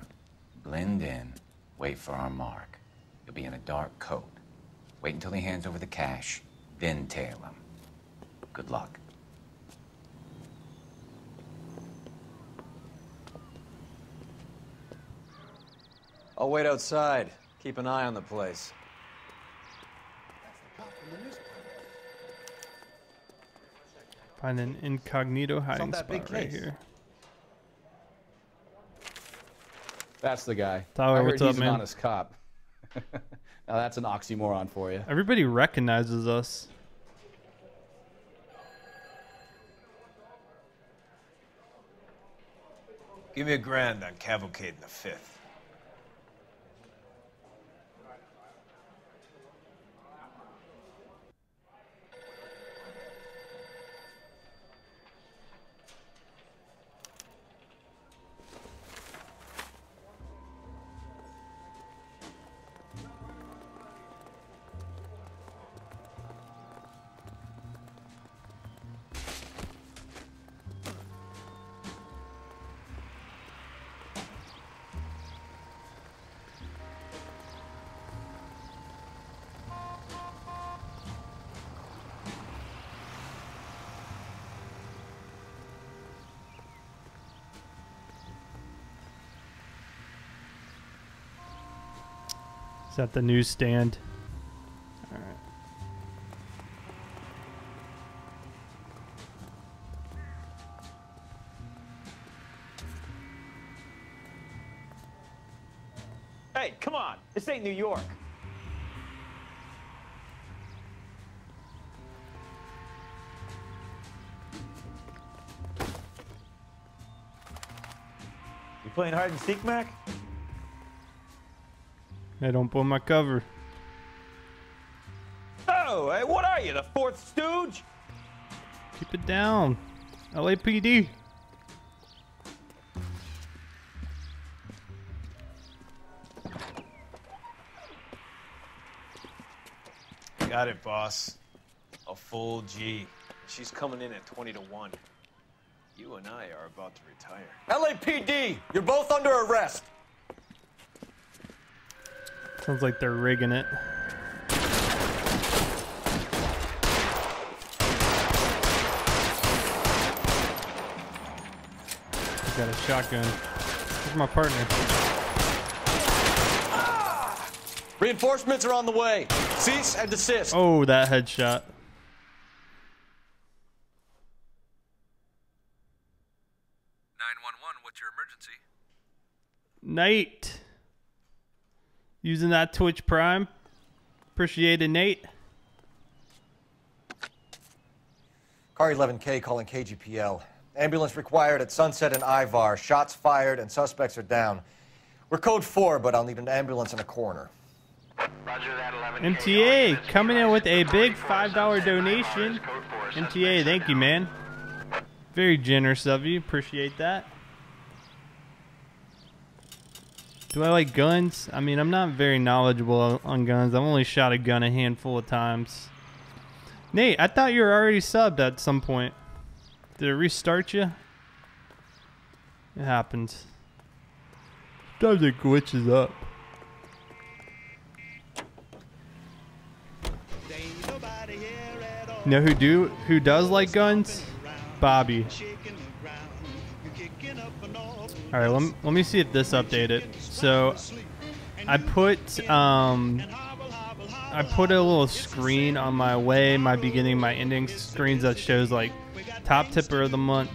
S23: blend in, wait for our mark. You'll be in a dark coat. Wait until he hands over the cash, then tail him. Good luck.
S9: I'll wait outside. Keep an eye on the place.
S1: Find an incognito hiding
S7: that big
S1: spot right
S7: case.
S1: here.
S24: That's the guy.
S1: Tyler,
S24: I heard
S1: what's up,
S24: he's an
S1: man?
S24: honest cop. Now that's an oxymoron for you.
S1: Everybody recognizes us.
S5: Give me $1,000 on Cavalcade in the 5th.
S1: Is that the newsstand? All right.
S11: Hey, come on. This ain't New York. You playing hide and seek, Mac?
S1: Hey, don't pull my cover.
S11: Oh, hey, what are you, the fourth stooge?
S1: Keep it down. LAPD.
S5: Got it, boss. A full G. She's coming in at 20 to 1. You and I are about to retire.
S10: LAPD, you're both under arrest.
S1: Sounds like they're rigging it. He's got a shotgun. Where's my partner?
S10: Reinforcements are on the way. Cease and desist.
S1: Oh, that headshot.
S4: What's your emergency?
S1: Nate. Using that Twitch Prime. Appreciate it, Nate.
S10: Car 11K calling KGPL. Ambulance required at Sunset and Ivar. Shots fired and suspects are down. We're code 4, but I'll need an ambulance and a coroner.
S8: Roger that, 11K.
S1: MTA coming in with a big $5 donation. MTA, thank you, man. Very generous of you. Appreciate that. Do I like guns? I mean, I'm not very knowledgeable on guns. I've only shot a gun a handful of times. Nate, I thought you were already subbed at some point. Did it restart you? It happens. Sometimes it glitches up. You know who does like guns? Bobby. All right, let me see if this updated. So I put a little screen on my beginning, my ending screens that shows like top tipper of the month,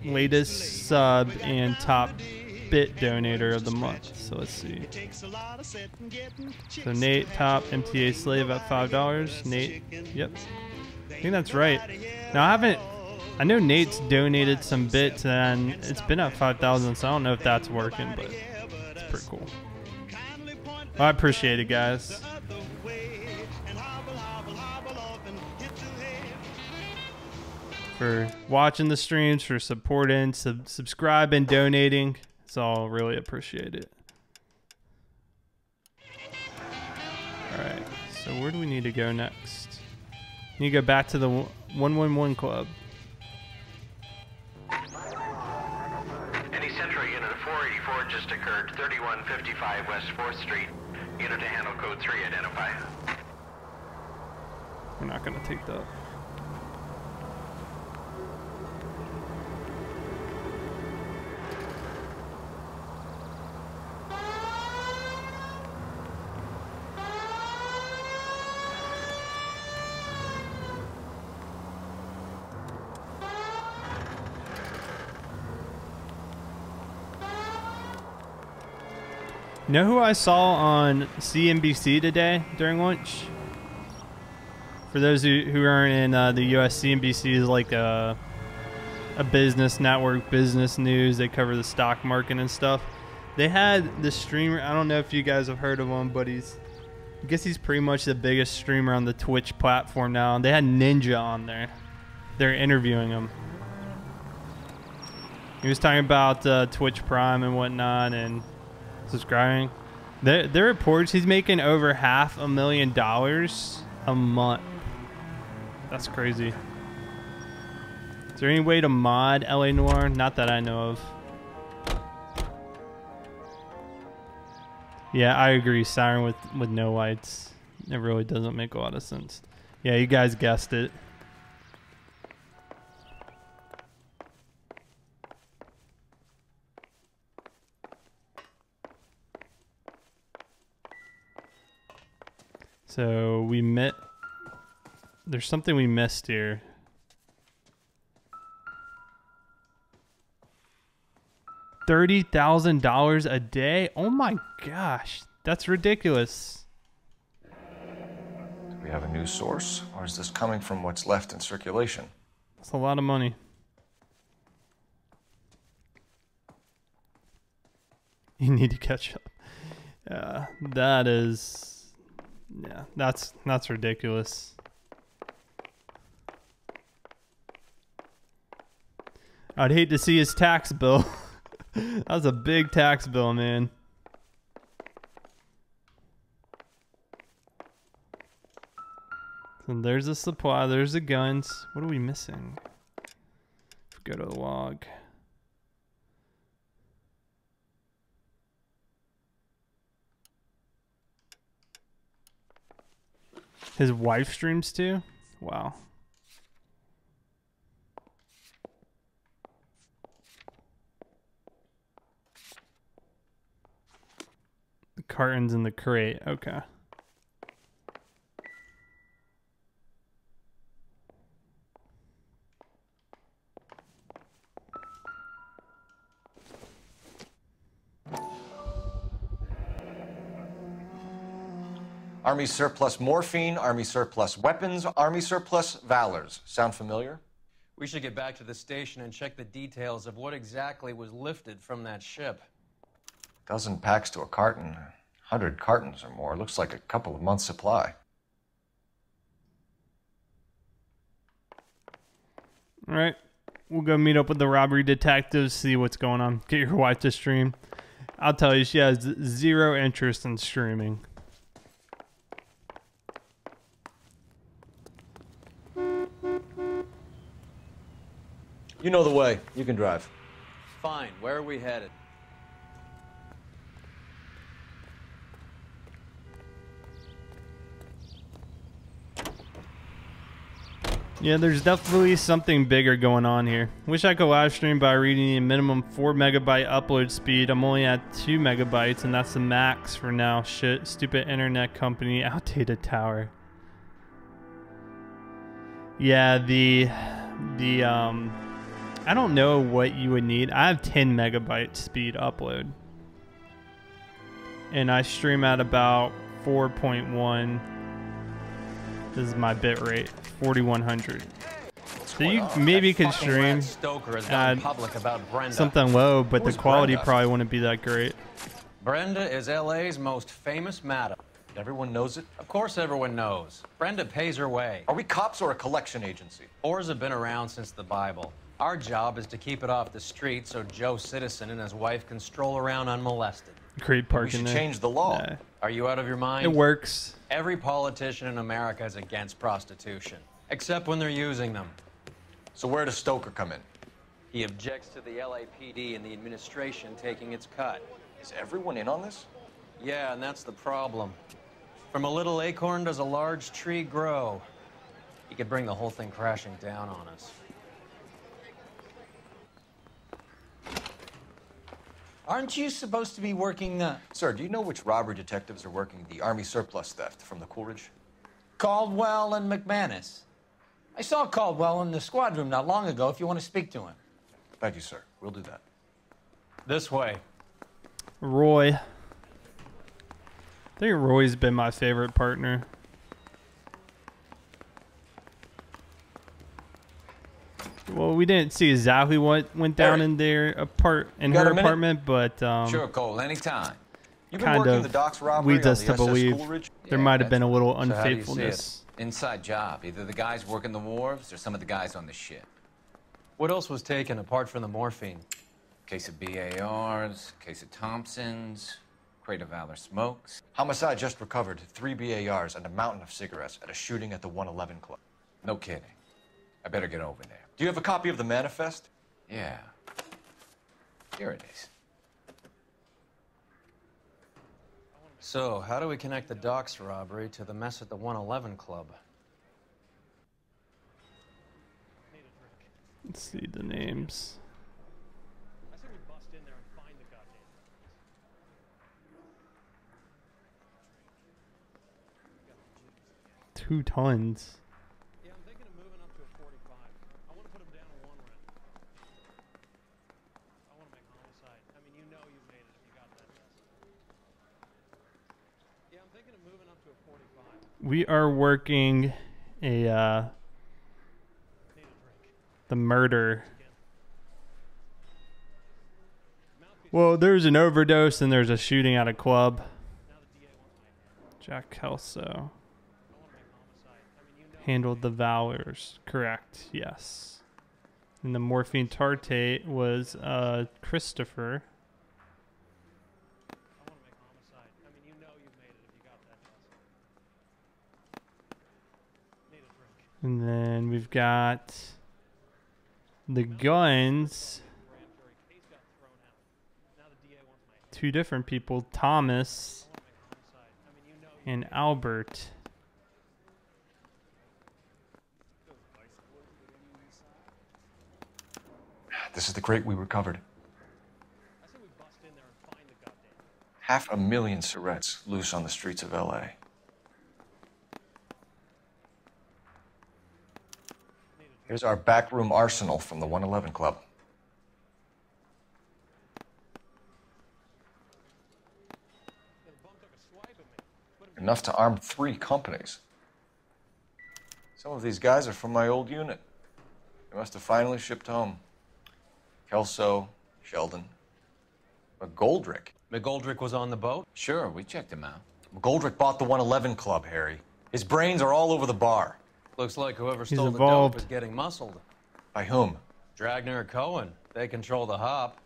S1: latest sub, and top bit donator of the month. So let's see. So Nate, top MTA slave at $5. Nate, yep, I think that's right. Now I know Nate's donated some bits and it's been at 5,000, so I don't know if that's working, but it's pretty cool. Well, I appreciate it, guys. For watching the streams, for supporting, subscribing, donating. It's all really appreciated. Alright, so where do we need to go next? We need to go back to the 111 Club.
S8: Any Central unit of 484 just occurred, 3155 West 4th Street. Unit to handle code 3, identify.
S1: We're not going to take that. You know who I saw on CNBC today during lunch? For those who aren't in the US, CNBC is like a business network, business news. They cover the stock market and stuff. They had the streamer, I don't know if you guys have heard of him, but I guess he's pretty much the biggest streamer on the Twitch platform now. They had Ninja on there. They're interviewing him. He was talking about Twitch Prime and whatnot and subscribing. The reports he's making over $500,000 a month. That's crazy. Is there any way to mod LA Noire? Not that I know of. Yeah, I agree. Siren with no lights. It really doesn't make a lot of sense. Yeah, you guys guessed it. So we met. There's something we missed here. $30,000 a day? Oh my gosh, that's ridiculous.
S10: Do we have a news source, or is this coming from what's left in circulation?
S1: That's a lot of money. You need to catch up. That is. Yeah, that's ridiculous. I'd hate to see his tax bill. That was a big tax bill, man. So there's the supply, there's the guns. What are we missing? Go to the log. His wife streams too? Wow. The cartons in the crate. Okay.
S10: Army surplus morphine, Army surplus weapons, Army surplus valors. Sound familiar?
S3: We should get back to the station and check the details of what exactly was lifted from that ship.
S10: Dozen packs to a carton, 100 cartons or more. Looks like a couple of months' supply.
S1: All right. We'll go meet up with the robbery detectives, see what's going on. Get your wife to stream. I'll tell you, she has zero interest in streaming.
S10: You know the way. You can drive.
S3: Fine. Where are we headed?
S1: Yeah, there's definitely something bigger going on here. Wish I could live stream by reading a minimum 4 megabyte upload speed. I'm only at 2 megabytes, and that's the max for now. Shit, stupid internet company, outdated tower. Yeah, I don't know what you would need. I have 10 megabyte speed upload, and I stream at about 4.1. This is my bit rate, 4100. So you maybe could stream at something low, but the quality probably wouldn't be that great.
S3: Brenda is LA's most famous madam.
S10: Everyone knows it?
S3: Of course everyone knows. Brenda pays her way.
S10: Are we cops or a collection agency?
S3: Whores have been around since the Bible. Our job is to keep it off the street so Joe Citizen and his wife can stroll around unmolested.
S1: Great parking there.
S10: We should change the law.
S1: Yeah.
S3: Are you out of your mind?
S1: It works.
S3: Every politician in America is against prostitution, except when they're using them.
S10: So where does Stoker come in?
S3: He objects to the LAPD and the administration taking its cut.
S10: Is everyone in on this?
S3: Yeah, and that's the problem. From a little acorn does a large tree grow. He could bring the whole thing crashing down on us.
S20: Aren't you supposed to be working,
S10: Sir, do you know which robbery detectives are working the Army surplus theft from the Coolidge?
S20: Caldwell and McManus? I saw Caldwell in the squad room not long ago if you want to speak to him.
S10: Thank you, sir. We'll do that.
S3: This way.
S1: Roy. I think Roy's been my favorite partner. Well, we didn't see exactly what went down in their her apartment, but
S23: Sure, Cole, anytime.
S10: You've been working the docks robbery
S1: leads us
S10: on
S1: to
S10: the SS
S1: believe
S10: Coolidge?
S1: there might have been a little
S23: So how do you see
S1: unfaithfulness.
S23: Inside job. Either the guys working the wharves or some of the guys on the ship.
S3: What else was taken apart from the morphine?
S23: Case of BARs, case of Thompsons, crate of Valor smokes.
S10: Homicide just recovered 3 BARs and a mountain of cigarettes at a shooting at the 111 Club.
S23: No kidding. I better get over there.
S10: Do you have a copy of the manifest?
S23: Yeah. Here it is.
S3: So, how do we connect the docks robbery to the mess at the 111 Club?
S1: Let's see the names. 2 tons.
S21: Yeah, I'm thinking of moving up to a 45. I want to put him down a 1 rent. I want to make homicide. I mean, you know you've made it if you got that test. Yeah, I'm thinking of moving up to a 45.
S1: We are working the murder. Well, there's an overdose and there's a shooting at a club. Jack Kelso handled the Valors. Correct, yes. And the morphine tartate was Christopher. And then we've got the guns. 2 different people, Thomas and Albert.
S10: This is the crate we recovered. 500,000 cigarettes loose on the streets of LA. Here's our backroom arsenal from the 111 Club. Enough to arm 3 companies. Some of these guys are from my old unit. They must have finally shipped home. Kelso, Sheldon, McGoldrick.
S3: McGoldrick was on the boat?
S23: Sure, we checked him out.
S10: McGoldrick bought the 111 Club, Harry. His brains are all over the bar.
S3: Looks like whoever stole the
S1: involved.
S3: dope is getting muscled.
S10: By whom?
S3: Dragner or Cohen. They control the hop.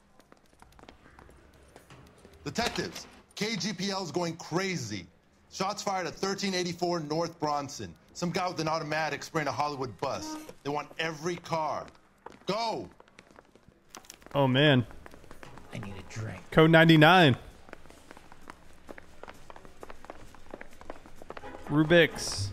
S6: Detectives, KGPL's going crazy. Shots fired at 1384 North Bronson. Some guy with an automatic spraying a Hollywood bus. They want every car. Go!
S1: Oh man.
S20: I need a drink.
S1: Code 99. Rubik's.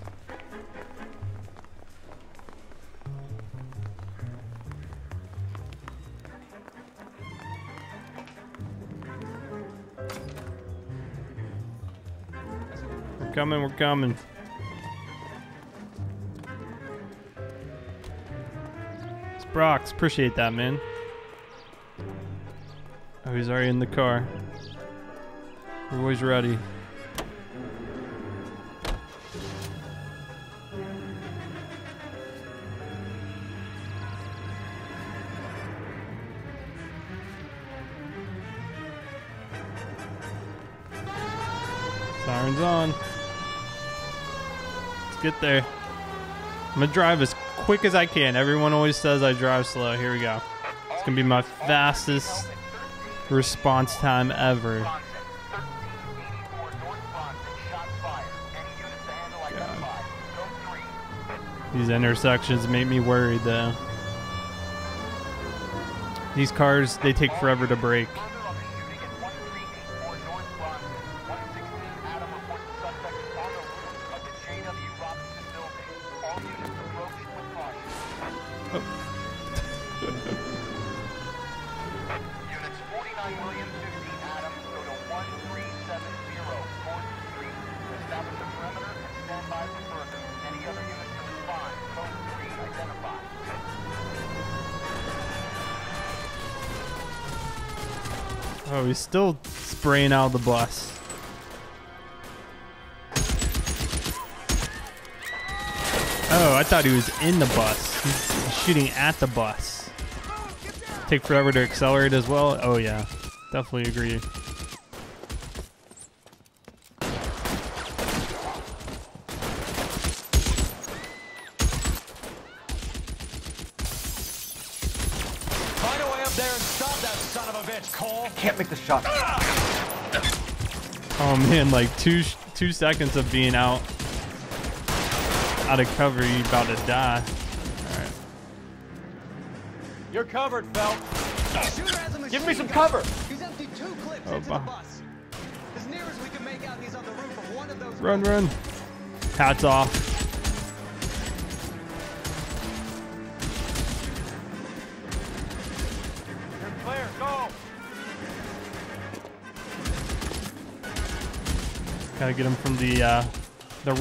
S1: coming, we're coming. It's Brox, appreciate that, man. Oh, he's already in the car. We're always ready. Sirens on. Let's get there. I'm gonna drive as quick as I can. Everyone always says I drive slow. Here we go. It's gonna be my fastest response time ever. God. These intersections make me worried though. These cars, they take forever to brake. Oh, he's still spraying out of the bus. Oh, I thought he was in the bus. He's shooting at the bus. Take forever to accelerate as well. Oh yeah, definitely agree.
S20: Find a way up there and stop that son of a bitch, Cole.
S10: Can't make the shot.
S1: Oh man, like two seconds of being out of cover, you about to die. All right.
S20: You're covered, Phelps. Give me some cover.
S12: He's emptied 2 clips
S1: Oh,
S12: into the bus. As near as we can make out, he's on the roof of one of those.
S1: Run, run. Hats off.
S20: You're clear. Go.
S1: Gotta get him from the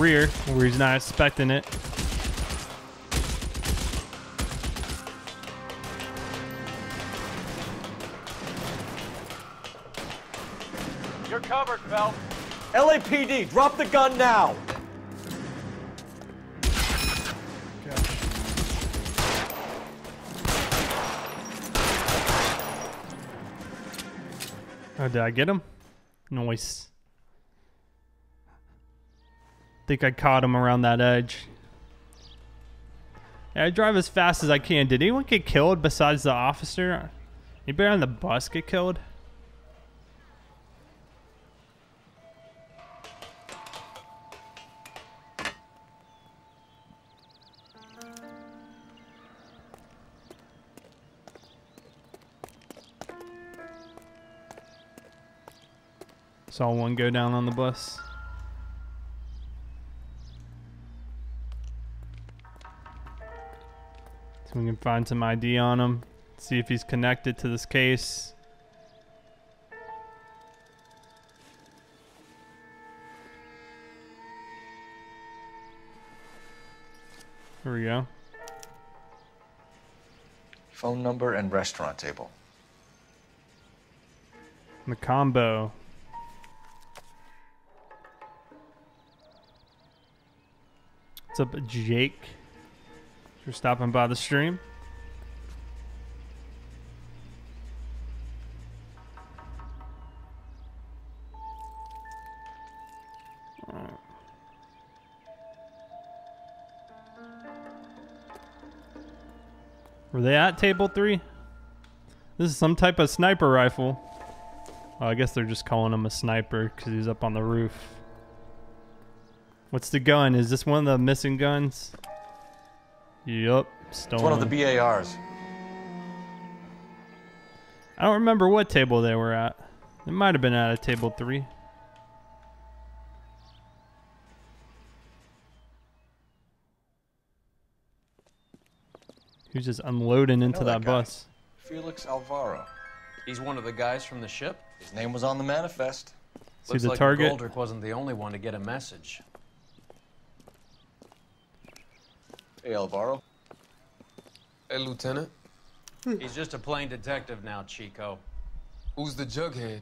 S1: rear where he's not expecting it.
S20: You're covered, Phelps. LAPD, drop the gun now.
S1: Oh, did I get him? Nice. Think I caught him around that edge. Yeah, I drive as fast as I can. Did anyone get killed besides the officer? Anybody on the bus get killed? Saw one go down on the bus. So we can find some ID on him. See if he's connected to this case. Here we go.
S10: Phone number and restaurant table.
S1: The combo. What's up, Jake? For stopping by the stream. Were they at table 3? This is some type of sniper rifle. Oh, I guess they're just calling him a sniper because he's up on the roof. What's the gun? Is this one of the missing guns? Yup, stolen.
S10: It's one of the BARs.
S1: I don't remember what table they were at. It might have been at a table 3. He was just unloading into that bus.
S10: Felix Alvaro.
S3: He's one of the guys from the ship?
S10: His name was on the manifest.
S1: See
S3: Looks
S1: the
S3: like
S1: target?
S3: Goldrick wasn't the only one to get a message.
S10: Hey, Alvaro.
S13: Hey, Lieutenant.
S3: He's just a plain detective now, Chico.
S13: Who's the jughead?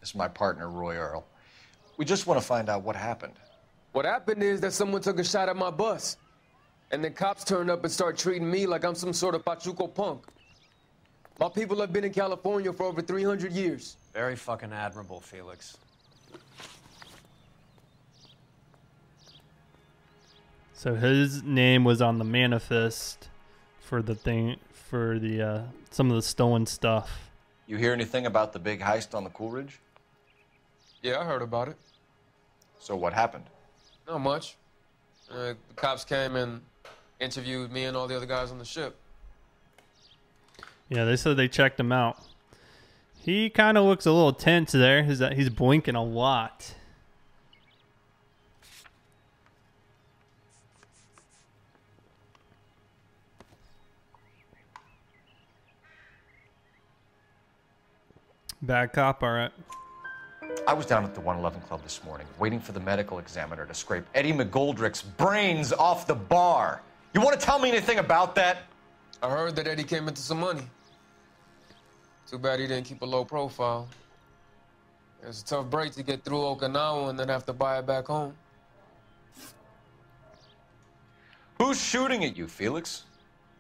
S10: This is my partner, Roy Earl. We just want to find out what happened.
S13: What happened is that someone took a shot at my bus. And then cops turned up and start treating me like I'm some sort of Pachuco punk. My people have been in California for over 300 years.
S3: Very fucking admirable, Felix.
S1: So his name was on the manifest for the thing, for the some of the stolen stuff.
S10: You hear anything about the big heist on the Coolidge?
S13: Yeah, I heard about it.
S10: So what happened?
S13: Not much. The cops came and interviewed me and all the other guys on the ship.
S1: Yeah, they said they checked him out. He kind of looks a little tense there. He's blinking a lot. Bad cop, all right.
S10: I was down at the 111 Club this morning, waiting for the medical examiner to scrape Eddie McGoldrick's brains off the bar. You want to tell me anything about that?
S13: I heard that Eddie came into some money. Too bad he didn't keep a low profile. It was a tough break to get through Okinawa and then have to buy it back home.
S10: Who's shooting at you, Felix?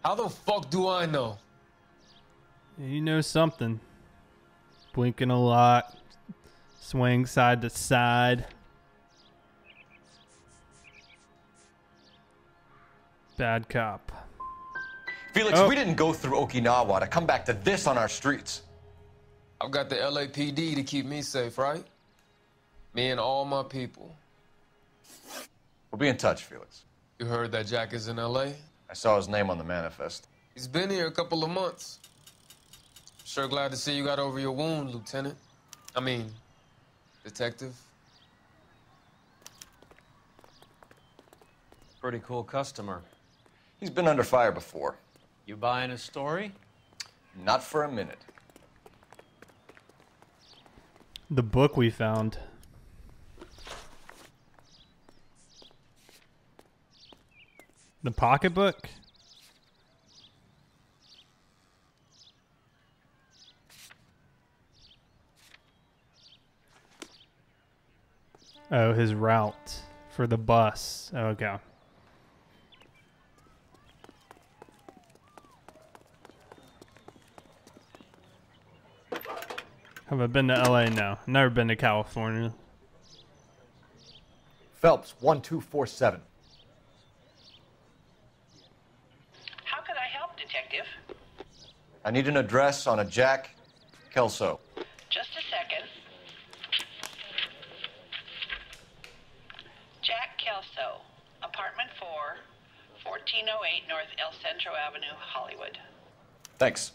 S13: How the fuck do I know?
S1: You know something. Blinking a lot. Swing side to side. Bad cop.
S10: Felix, we didn't go through Okinawa to come back to this on our streets.
S13: I've got the LAPD to keep me safe, right? Me and all my people.
S10: We'll be in touch, Felix.
S13: You heard that Jack is in LA?
S10: I saw his name on the manifest.
S13: He's been here a couple of months. Sure glad to see you got over your wound, Lieutenant. I mean, Detective.
S3: Pretty cool customer.
S10: He's been under fire before.
S3: You buying his story?
S10: Not for a minute.
S1: The book we found. The pocketbook? Oh, his route for the bus. Okay. Have I been to LA? No. Never been to California.
S14: Phelps, 1247.
S15: How can I help, Detective?
S10: I need an address on a Jack Kelso.
S15: Just a second. Jack Kelso, apartment 4, 1408 North El Centro Avenue, Hollywood.
S10: Thanks.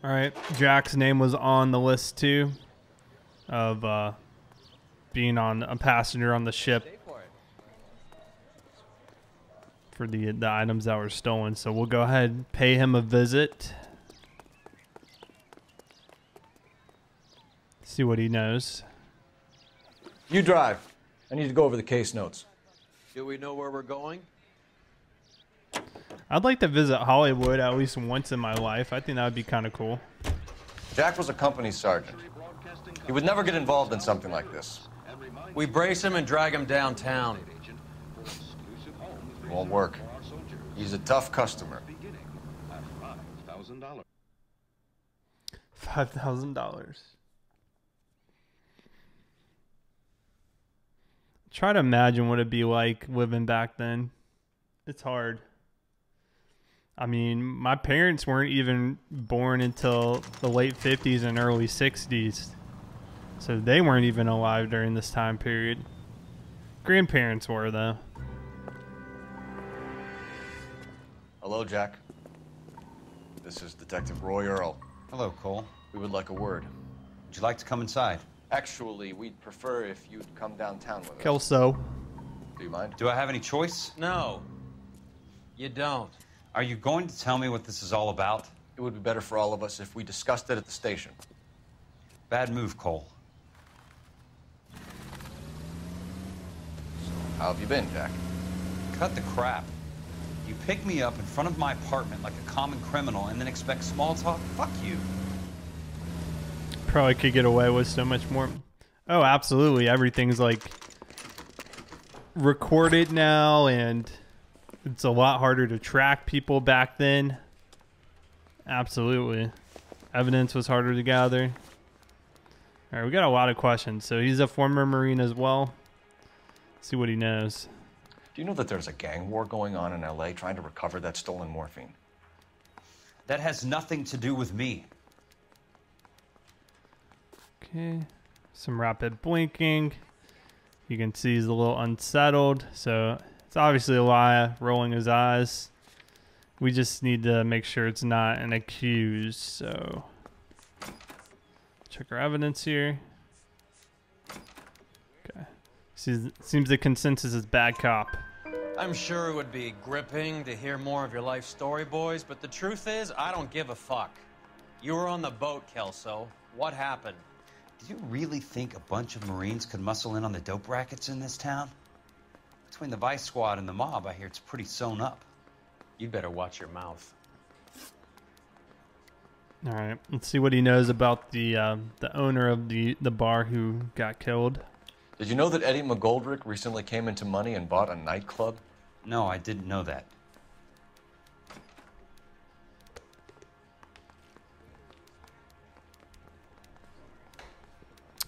S1: All right. Jack's name was on the list too of being on a passenger on the ship for the items that were stolen. So we'll go ahead and pay him a visit. See what he knows.
S14: You drive. I need to go over the case notes.
S3: Do we know where we're going?
S1: I'd like to visit Hollywood at least once in my life. I think that would be kind of cool.
S10: Jack was a company sergeant. He would never get involved in something like this.
S3: We brace him and drag him downtown.
S10: It won't work. He's a tough customer.
S1: $5,000. Try to imagine what it'd be like living back then. It's hard. I mean, my parents weren't even born until the late 50s and early 60s. So they weren't even alive during this time period. Grandparents were, though.
S10: Hello, Jack. This is Detective Roy Earl.
S24: Hello, Cole.
S10: We would like a word.
S24: Would you like to come inside?
S10: Actually, we'd prefer if you'd come downtown with us.
S1: Kelso.
S10: Do you mind?
S24: Do I have any choice?
S3: No. You don't.
S24: Are you going to tell me what this is all about?
S10: It would be better for all of us if we discussed it at the station.
S16: Bad move, Cole.
S10: How have you been, Jack?
S16: Cut the crap. You pick me up in front of my apartment like a common criminal and then expect small talk? Fuck you.
S1: Probably could get away with so much more. Oh, absolutely. Everything's like recorded now, and it's a lot harder to track people back then. Absolutely. Evidence was harder to gather. All right, we got a lot of questions. So he's a former Marine as well. See what he knows.
S10: Do you know that there's a gang war going on in LA trying to recover that stolen morphine?
S16: That has nothing to do with me.
S1: Okay. Some rapid blinking. You can see he's a little unsettled. So it's obviously a lie, rolling his eyes. We just need to make sure it's not an accused. So check our evidence here. Okay. Seems the consensus is bad cop.
S3: I'm sure it would be gripping to hear more of your life story, boys, but the truth is, I don't give a fuck. You were on the boat, Kelso. What happened?
S16: Do you really think a bunch of Marines could muscle in on the dope rackets in this town? Between the Vice Squad and the mob, I hear it's pretty sewn up.
S3: You'd better watch your mouth.
S1: All right, let's see what he knows about the owner of the bar who got killed.
S10: Did you know that Eddie McGoldrick recently came into money and bought a nightclub?
S16: No, I didn't know that.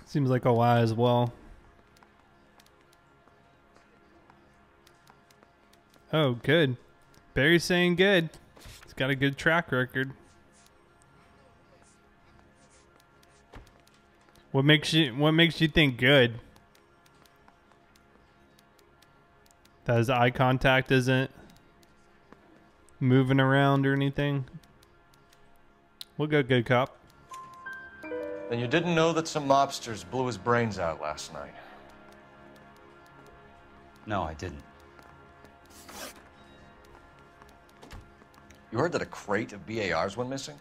S1: Seems like a lie as well. Oh, good. Barry's saying good. He's got a good track record. What makes you think good? That his eye contact isn't moving around or anything? We'll go good cop.
S10: Then you didn't know that some mobsters blew his brains out last night?
S16: No, I didn't.
S10: You heard that a crate of BARs went missing?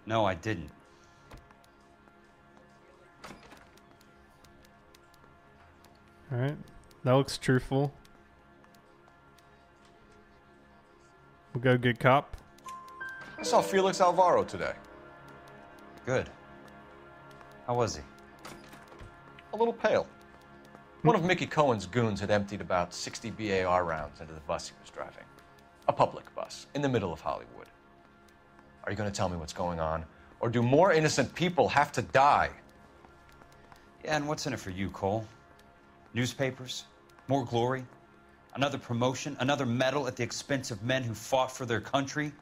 S16: No, I didn't.
S1: All right. That looks truthful. We'll go good cop.
S10: I saw Felix Alvaro today.
S16: Good. How was he?
S10: A little pale. One of Mickey Cohen's goons had emptied about 60 BAR rounds into the bus he was driving. A public bus, in the middle of Hollywood. Are you going to tell me what's going on? Or do more innocent people have to die?
S16: Yeah, and what's in it for you, Cole? Newspapers? More glory? Another promotion? Another medal at the expense of men who fought for their country?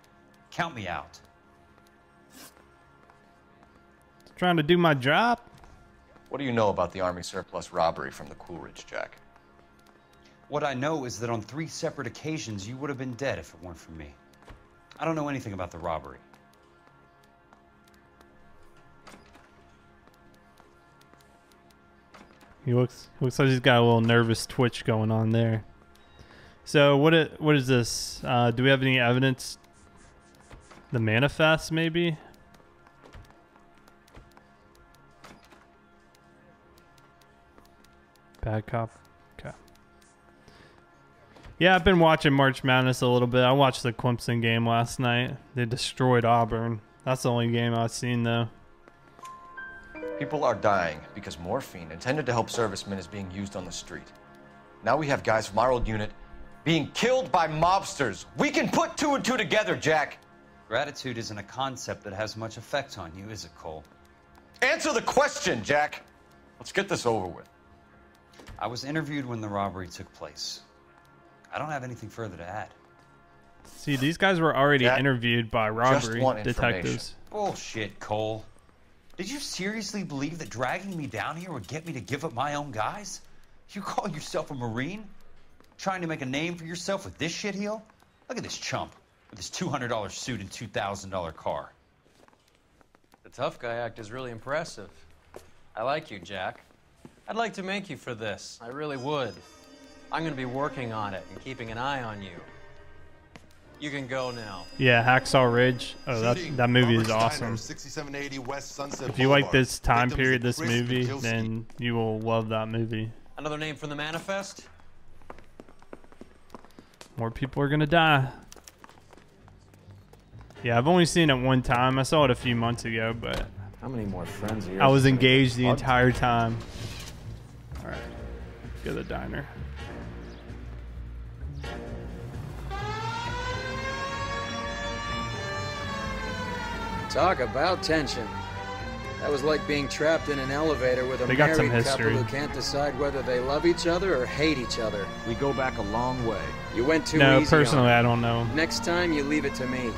S16: Count me out.
S1: Trying to do my job.
S10: What do you know about the Army surplus robbery from the Coolidge, Jack?
S16: What I know is that on 3 separate occasions, you would have been dead if it weren't for me. I don't know anything about the robbery.
S1: He looks like he's got a little nervous twitch going on there. So what is this? Do we have any evidence? The manifest, maybe? Bad cop. Okay. Yeah, I've been watching March Madness a little bit. I watched the Clemson game last night. They destroyed Auburn. That's the only game I've seen, though.
S10: People are dying because morphine intended to help servicemen is being used on the street. Now we have guys from our old unit being killed by mobsters. We can put 2 and 2 together, Jack.
S16: Gratitude isn't a concept that has much effect on you, is it, Cole?
S10: Answer the question, Jack. Let's get this over with.
S16: I was interviewed when the robbery took place. I don't have anything further to add.
S1: See, these guys were already interviewed by robbery detectives.
S16: Bullshit, Cole. Did you seriously believe that dragging me down here would get me to give up my own guys? You call yourself a Marine? Trying to make a name for yourself with this shitheel? Look at this chump with his $200 suit and $2,000 car.
S3: The tough guy act is really impressive. I like you, Jack. I'd like to make you for this. I really would. I'm going to be working on it and keeping an eye on you. You can go now.
S1: Yeah, Hacksaw Ridge. Oh, that movie is
S6: Robert
S1: awesome.
S6: Steiner, 6780 West Sunset
S1: If you like
S6: Boulevard.
S1: this time
S6: Victims
S1: period,
S6: of
S1: this
S6: Chris
S1: movie,
S6: Bukowski.
S1: then you will love that movie.
S3: Another name from the manifest?
S1: More people are gonna die. Yeah, I've only seen it one time. I saw it a few months ago, but
S14: How many more friends of yours?
S1: I was engaged the entire time. All right, go to the diner.
S2: Talk about tension. That was like being trapped in an elevator with a
S1: They got some
S2: married couple
S1: history.
S2: who can't decide whether they love each other or hate each other.
S14: We go back a long way.
S2: You went too
S1: No,
S2: easy
S1: personally,
S2: on
S1: I
S2: him.
S1: don't know.
S2: Next time, you leave it to me.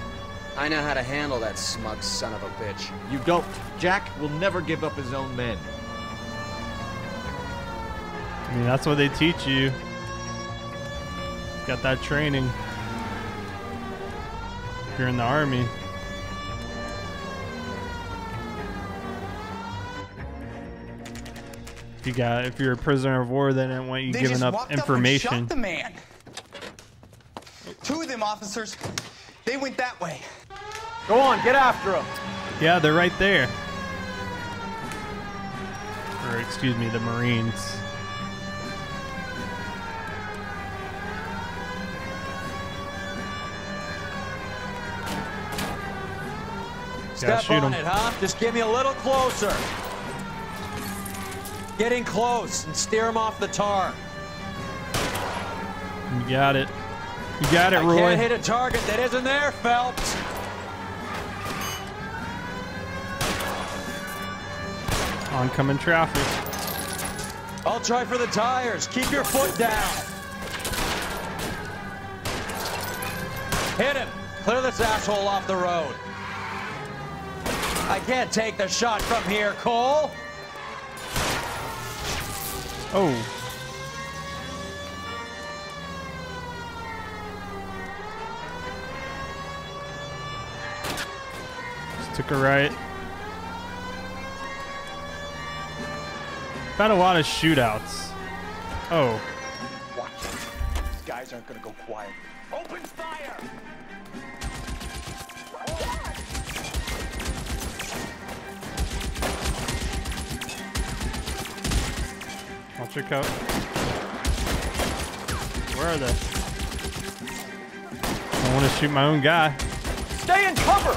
S2: I know how to handle that smug son of a bitch.
S14: You don't. Jack will never give up his own men.
S1: I mean, that's what they teach you. Got that training. If you're in the army. If you're a prisoner of war, they didn't want you giving
S12: just
S1: up
S12: walked
S1: information.
S12: Up and shot the man. Two of them officers, they went that way.
S14: Go on, get after him.
S1: Yeah, they're right there. Or excuse me, the Marines.
S3: Step on it, huh? Just get me a little closer. Getting close and steer him off the tar.
S1: You got it. You got it,
S3: I
S1: Roy.
S3: can't hit a target that isn't there, Phelps.
S1: Oncoming traffic.
S3: I'll try for the tires. Keep your foot down. Hit him. Clear this asshole off the road. I can't take the shot from here, Cole.
S1: Oh. Just took a right. Found a lot of shootouts. Oh.
S12: Watch it. These guys aren't gonna go quiet. Open fire!
S1: Watch your coat. Where are they? I want to shoot my own guy.
S12: Stay in cover!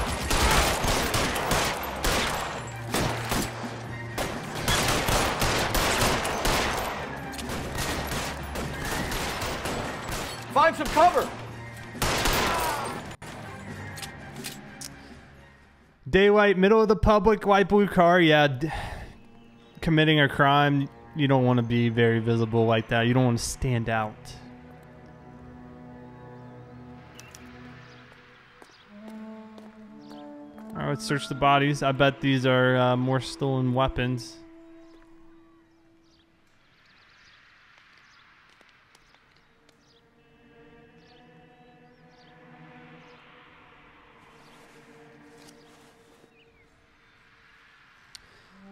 S14: Find some cover.
S1: Daylight, middle of the public, light blue car. Yeah, committing a crime. You don't want to be very visible like that. You don't want to stand out. All right, let's search the bodies. I bet these are more stolen weapons.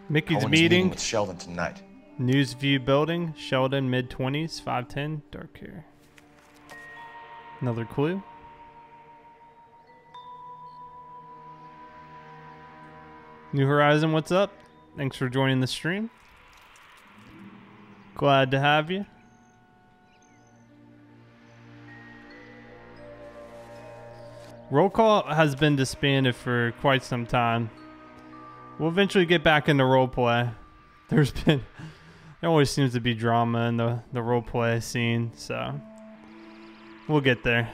S1: Mickey's
S10: Cohen's
S1: meeting
S10: with Sheldon tonight.
S1: Newsview building. Sheldon, mid-20s, 5'10", dark hair. Another clue. New Horizon, what's up? Thanks for joining the stream. Glad to have you. Roll call has been disbanded for quite some time. We'll eventually get back into roleplay. There always seems to be drama in the roleplay scene, so we'll get there.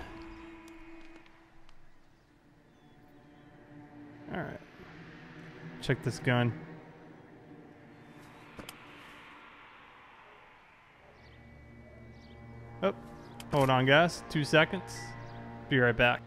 S1: Alright. Check this gun. Oh, hold on guys, 2 seconds. Be right back.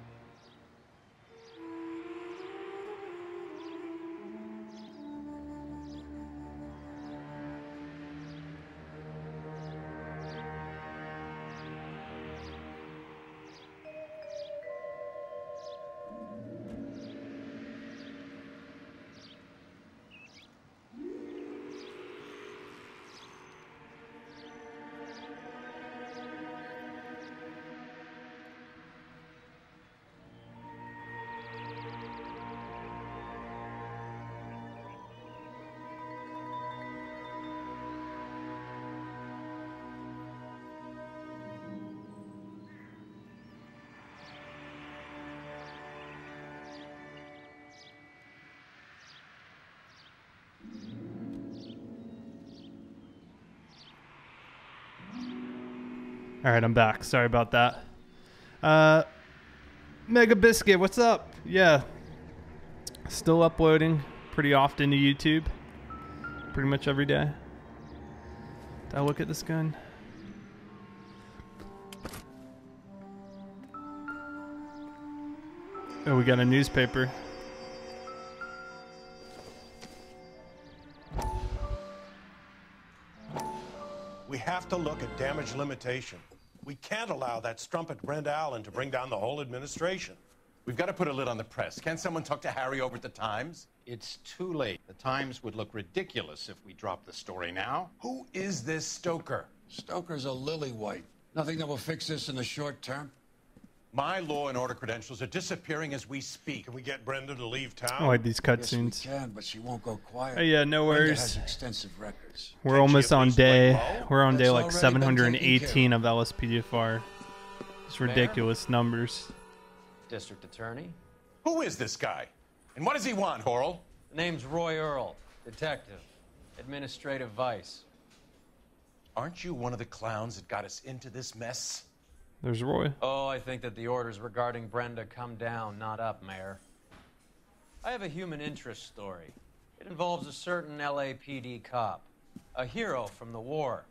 S1: All right, I'm back. Sorry about that. Mega Biscuit, what's up? Yeah. Still uploading pretty often to YouTube. Pretty much every day. Did I look at this gun? Oh, we got a newspaper.
S17: We have to look at damage limitation. We can't allow that strumpet Brent Allen to bring down the whole administration.
S18: We've got to put a lid on the press. Can't someone talk to Harry over at the Times?
S20: It's too late. The Times would look ridiculous if we dropped the story now.
S18: Who is this Stoker?
S19: Stoker's a lily-white. Nothing that will fix this in the short term.
S18: My law and order credentials are disappearing as we speak.
S17: Can we get Brenda to leave town?
S1: I like these cutscenes.
S19: Yes, we can, but she won't go quiet.
S1: Oh, yeah, no
S19: Brenda
S1: worries.
S19: has extensive records.
S1: We're almost on day. We're on day
S19: That's
S1: like
S19: already been
S1: 718 of LSPDFR. It's ridiculous numbers.
S3: District Attorney.
S18: Who is this guy? And what does he want, Horrell?
S3: The name's Roy Earl, detective, administrative vice.
S18: Aren't you one of the clowns that got us into this mess?
S1: There's Roy.
S3: Oh, I think that the orders regarding Brenda come down, not up, Mayor. I have a human interest story. It involves a certain LAPD cop, a hero from the war,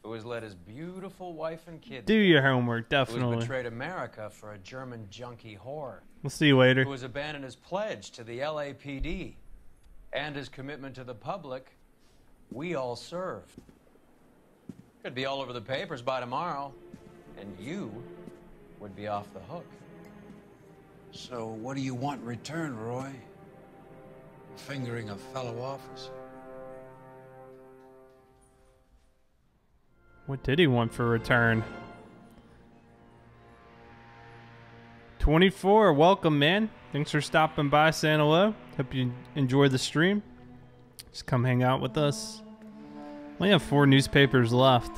S3: who has led his beautiful wife and kids.
S1: Do your homework,
S3: Who
S1: definitely.
S3: has betrayed America for a German junkie whore.
S1: We'll see you later.
S3: Who has abandoned his pledge to the LAPD and his commitment to the public we all serve. Could be all over the papers by tomorrow, and you would be off the hook.
S19: So what do you want in return, Roy? Fingering a fellow officer.
S1: What did he want for return? 24, welcome, man. Thanks for stopping by, saying hello. Hope you enjoyed the stream. Just come hang out with us. We only have 4 newspapers left.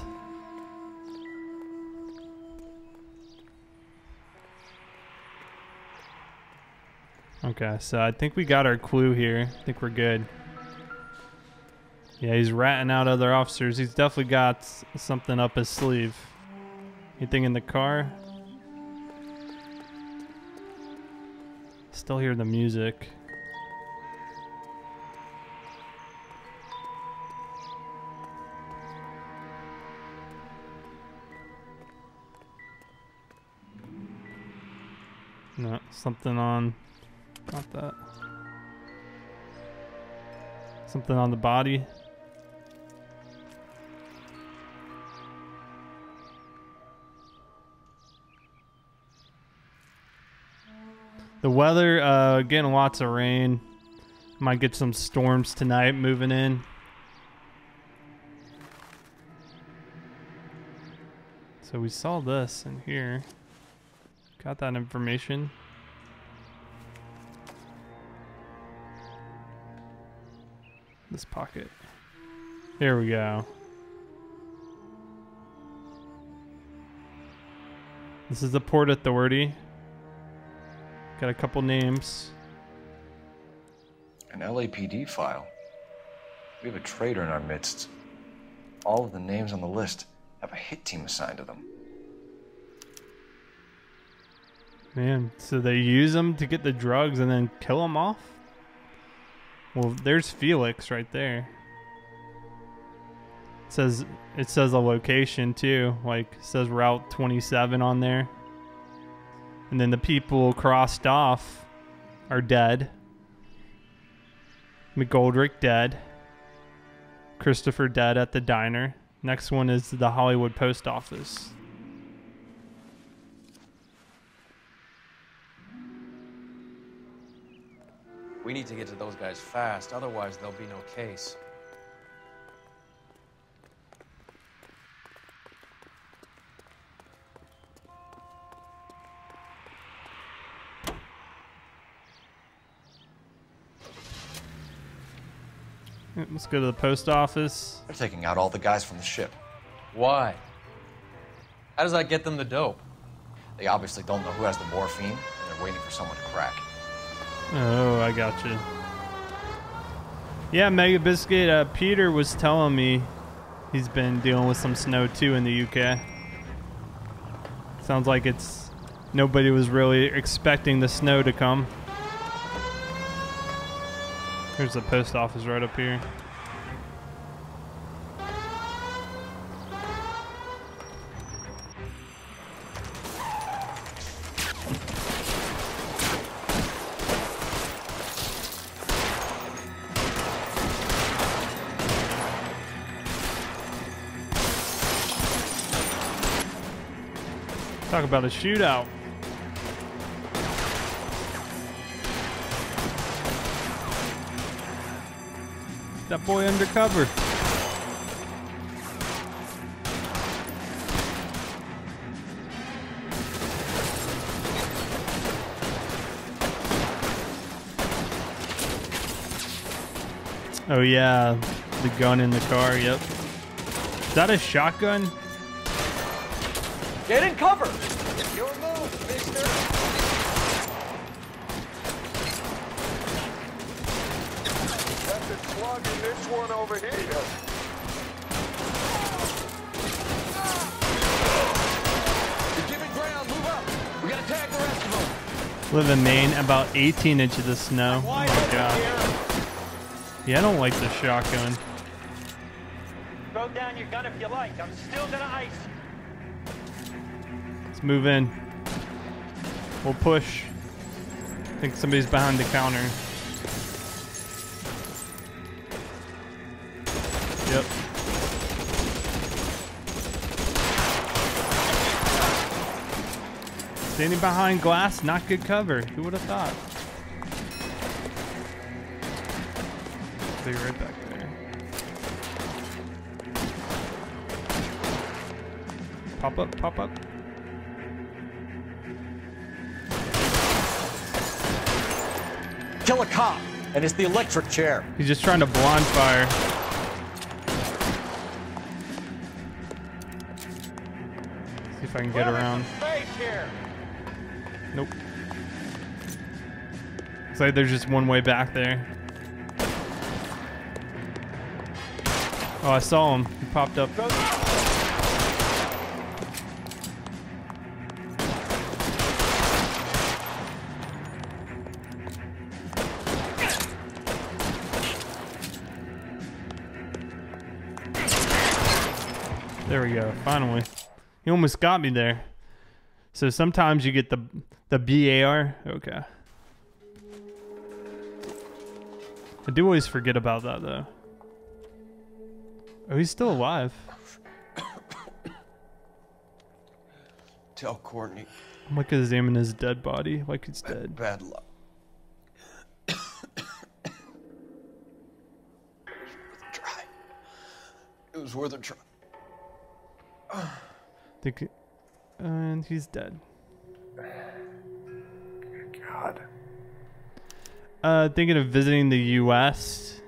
S1: Okay, so I think we got our clue here. I think we're good. Yeah, he's ratting out other officers. He's definitely got something up his sleeve. Anything in the car? Still hear the music. No, something on... Not that. Something on the body. The weather, getting lots of rain. Might get some storms tonight moving in. So we saw this in here. Got that information. This pocket. There we go. This is the Port Authority. Got a couple names.
S10: An LAPD file. We have a traitor in our midst. All of the names on the list have a hit team assigned to them.
S1: Man, so they use them to get the drugs and then kill them off? Well, there's Felix right there. It says a location too, like it says Route 27 on there. And then the people crossed off are dead. McGoldrick dead. Christopher dead at the diner. Next one is the Hollywood Post Office.
S3: We need to get to those guys fast, otherwise there'll be no case.
S1: Let's go to the post office.
S10: They're taking out all the guys from the ship.
S3: Why? How does that get them the dope?
S10: They obviously don't know who has the morphine, and they're waiting for someone to crack.
S1: Oh, I got you. Yeah, Mega Biscuit, Peter was telling me he's been dealing with some snow too in the UK. Sounds like it's nobody was really expecting the snow to come. There's the post office right up here. Talk about a shootout. That boy undercover. Oh yeah, the gun in the car, yep. Is that a shotgun?
S14: Get in cover!
S12: Your move, mister!
S7: That's a slug in this one over here.
S12: You're giving ground, move up! We gotta tag the rest of them!
S1: Live in Maine, about 18 inches of snow. Oh my god. Yeah, I don't like the shotgun.
S9: Throw down your gun if you like. I'm still gonna ice.
S1: Let's move in. We'll push. I think somebody's behind the counter. Yep. Standing behind glass, not good cover. Who would have thought? Be right back there. Pop up, pop up.
S14: Kill a cop, and it's the electric chair.
S1: He's just trying to blind fire. See if I can get around. Nope. Looks like there's just one way back there. Oh, I saw him. He popped up. There we go. Finally. He almost got me there. So sometimes you get the BAR. Okay. I do always forget about that though. Oh, he's still alive.
S7: Tell Courtney.
S1: I'm like examining his dead body, like he's dead.
S7: Bad luck. It was worth a try.
S1: Think, and he's dead.
S7: God.
S1: Thinking of visiting the U.S.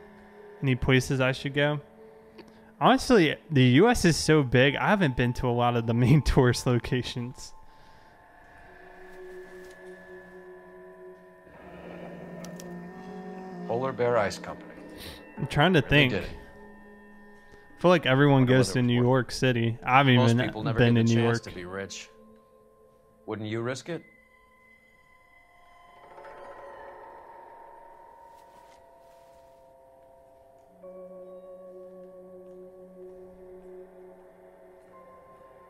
S1: Any places I should go? Honestly, the U.S. is so big. I haven't been to a lot of the main tourist locations.
S10: Polar Bear Ice Company.
S1: I'm trying to think.
S10: Did it.
S1: I feel like everyone goes to New York City. I haven't
S3: Most
S1: even
S3: people never
S1: been
S3: get
S1: to
S3: the
S1: New
S3: chance
S1: York.
S3: to be rich. Wouldn't you risk it?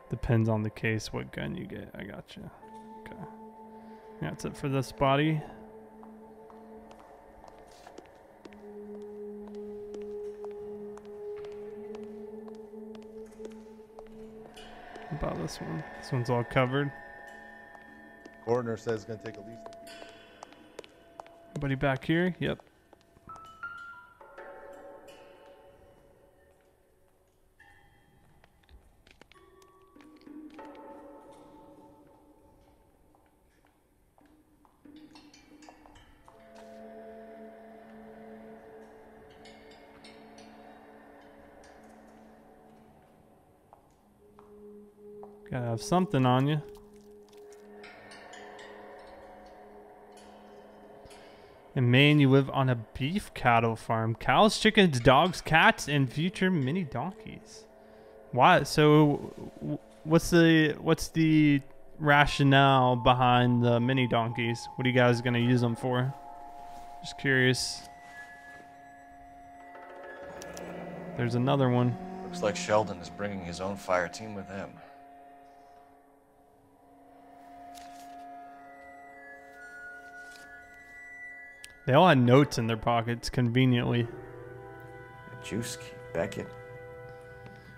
S1: Depends on the case, what gun you get. I gotcha. Okay. That's it for this body. What about this one? This one's all covered.
S6: Coroner says it's going to take at least.
S1: Anybody back here? Yep. Gotta have something on you. In Maine, you live on a beef cattle farm. Cows, chickens, dogs, cats, and future mini donkeys. Why? So, what's the rationale behind the mini donkeys? What are you guys gonna use them for? Just curious. There's another one.
S10: Looks like Sheldon is bringing his own fire team with him.
S1: They all had notes in their pockets, conveniently.
S14: Juice, Beckett.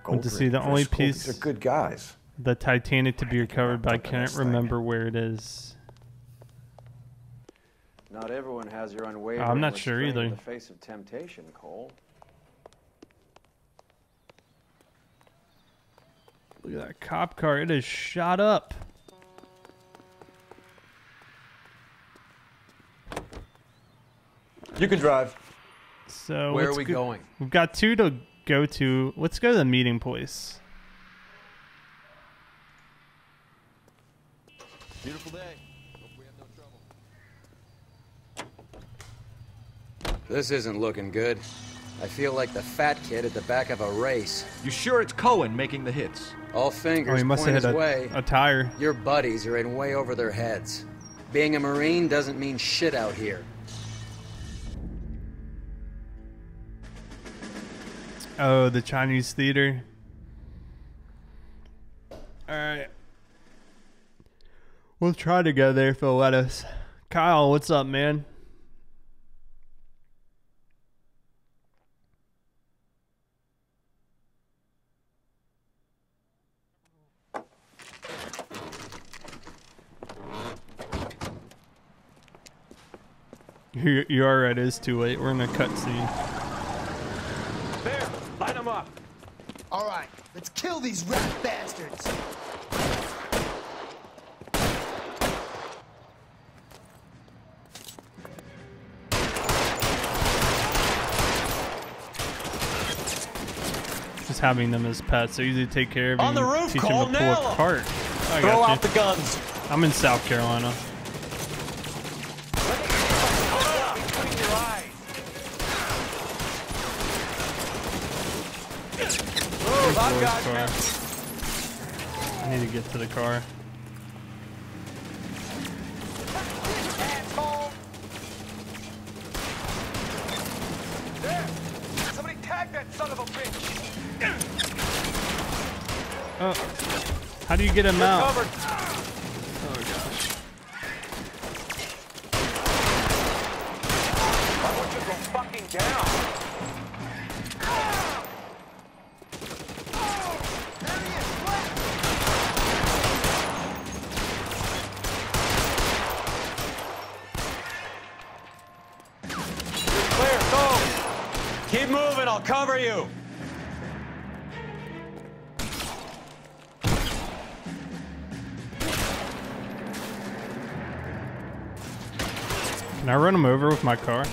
S1: Want to see the only piece.
S14: They're good guys.
S1: The Titanic to be recovered, but I can't remember where it is.
S4: Not everyone has your unwavering
S1: I'm not sure
S4: restraint
S1: either.
S4: in the face of temptation, Cole.
S1: Look at that cop car. It is shot up.
S14: You can drive.
S1: So
S2: Where are we going?
S1: We've got 2 to go to. Let's go to the meeting place.
S4: Beautiful day. Hope we have no trouble. This isn't looking good. I feel like the fat kid at the back of a race.
S14: You sure it's Cohen making the hits?
S4: All fingers
S1: he must
S4: point
S1: have
S4: his
S1: hit
S4: way.
S1: a tire.
S4: Your buddies are in way over their heads. Being a Marine doesn't mean shit out here.
S1: Oh, the Chinese theater. Alright. We'll try to go there if they'll let us. Kyle, what's up, man? You're right, it is too late. We're in a cutscene.
S9: There, line them up.
S12: All right, let's kill these rat bastards.
S1: Just having them as pets, so easy to take care of.
S12: On the roof,
S1: teach
S12: Cole,
S1: them to pull
S12: nail 'em.
S1: apart. I
S12: Throw
S1: got
S12: out
S1: you.
S12: the guns.
S1: I'm in South Carolina.
S12: Move, I've got
S1: car.
S12: you.
S1: I need to get to the car.
S12: There. Somebody tag that son of a bitch.
S1: Oh, how do you get him out?
S12: Covered.
S1: Oh gosh.
S12: I want you to go fucking down.
S3: Clear, go! Keep moving, I'll cover you!
S1: Can I run him over with my car?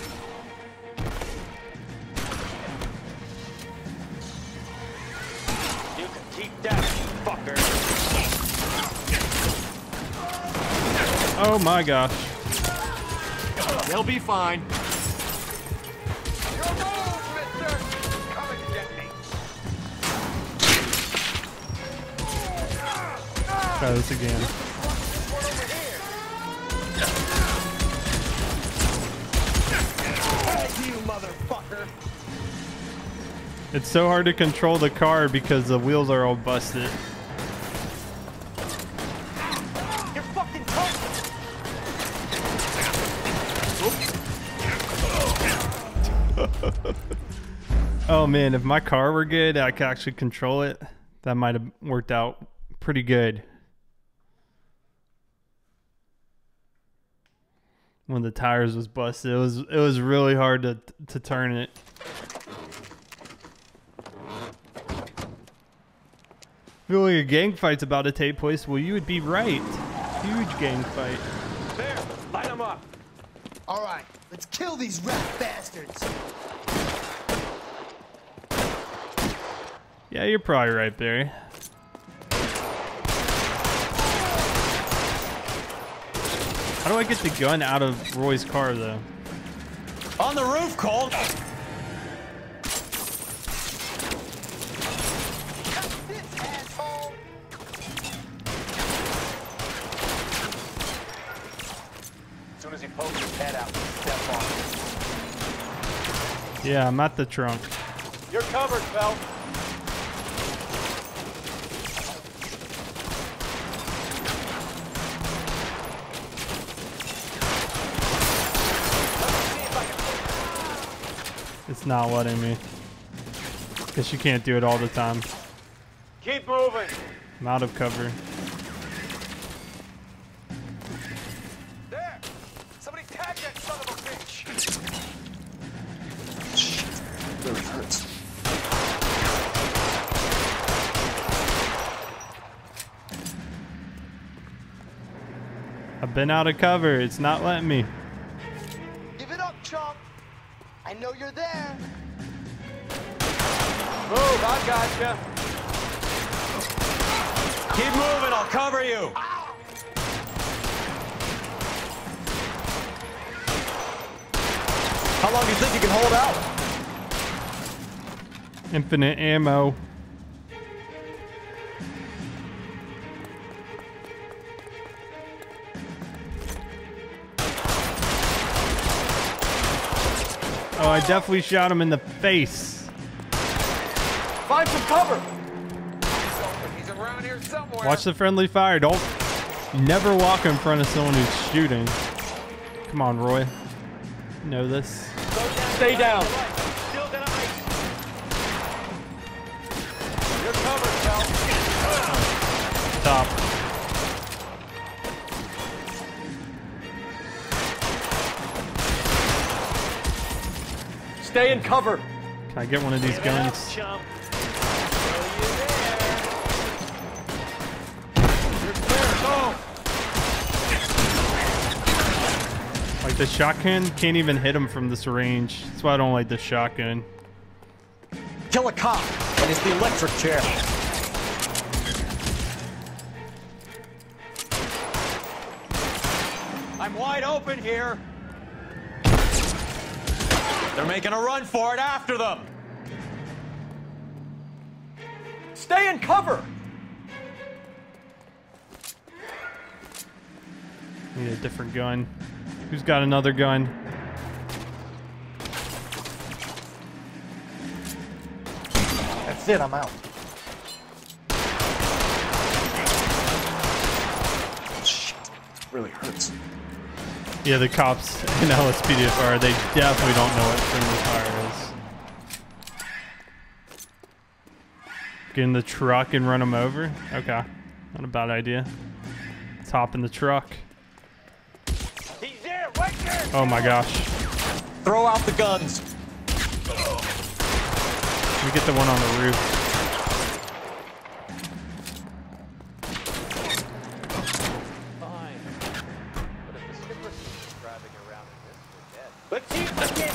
S9: You can keep that, fucker.
S1: Oh my gosh.
S14: They'll be fine.
S12: Your move, mister. Coming to get me.
S1: Try this again.
S12: Tag you, motherfucker.
S1: It's so hard to control the car because the wheels are all busted.
S12: You're fucking toast.
S1: Oh man, if my car were good, I could actually control it. That might have worked out pretty good. When the tires was busted, it was really hard to turn it. I feel like a gang fight's about to take place. Well, you would be right. Huge gang fight.
S9: There, line them up.
S12: All right, let's kill these rat bastards.
S1: Yeah, you're probably right, Barry. How do I get the gun out of Roy's car, though?
S3: On the roof, Cole!
S9: Poke your head out and step on it.
S1: Yeah, I'm at the trunk.
S9: You're covered, Phelps.
S1: It's not letting me. Guess you can't do it all the time.
S9: Keep moving.
S1: I'm out of cover.
S9: There. Somebody tag that son of a bitch.
S10: Shit. Really hurts.
S1: I've been out of cover. It's not letting me.
S12: Give it up, chump. I know you're there.
S9: Move, I gotcha.
S3: Keep moving, I'll cover you.
S14: How long do you think you can hold out?
S1: Infinite ammo. Oh, I definitely shot him in the face.
S14: Find some cover.
S9: He's around here somewhere.
S1: Watch the friendly fire. Don't never walk in front of someone who's shooting. Come on, Roy. You know this.
S14: Stay down.
S9: Still got ice. You're covered, Phelps.
S1: Stop.
S14: Stay in cover.
S1: Can I get one of these guns?
S9: Chump.
S1: Like the shotgun can't even hit him from this range. That's why I don't like the shotgun.
S14: Kill a cop, and it's the electric chair.
S3: I'm wide open here. They're making a run for it after them.
S14: Stay in cover.
S1: Need a different gun. Who's got another gun?
S14: That's it, I'm out. Shit, really hurts.
S1: Yeah, the cops in LSPDFR, they definitely don't know what friendly fire is. Get in the truck and run them over? Okay, not a bad idea. Let's hop in the truck.
S9: He's there, right there.
S1: Oh my gosh.
S14: Throw out the guns.
S1: Let me get the one on the roof.
S9: Let's see if I can.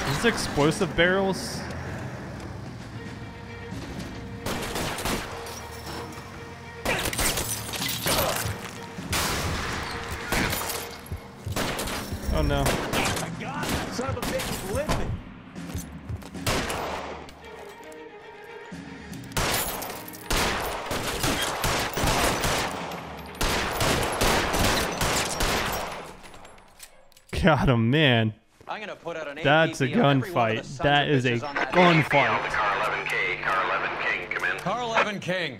S1: Is this explosive barrels? Oh no.
S9: My God, son of a bitch is limping.
S1: Got him, man.
S3: I'm gonna put out an
S1: That's a
S3: APB on every one of the
S1: gunfight.
S3: sons
S1: That
S3: of
S1: is a
S3: bitches on that
S1: gunfight.
S5: Car 11K, Car 11 King, come in.
S3: Car 11 King.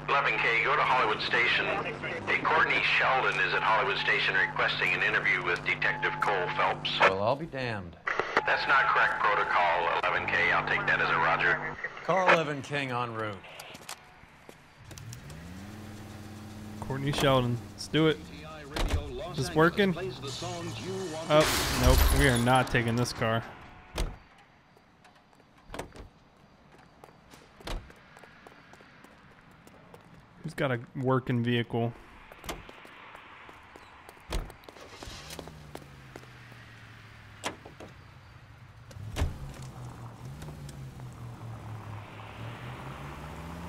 S5: 11K, go to Hollywood Station. Hey, Courtney Sheldon is at Hollywood Station requesting an interview with Detective Cole Phelps.
S3: Well, I'll be damned.
S5: That's not correct protocol, 11K. I'll take that as a roger.
S3: Car 11 King en route.
S1: Courtney Sheldon. Let's do it. Is this working? Oh, nope. We are not taking this car. Who's got a working vehicle?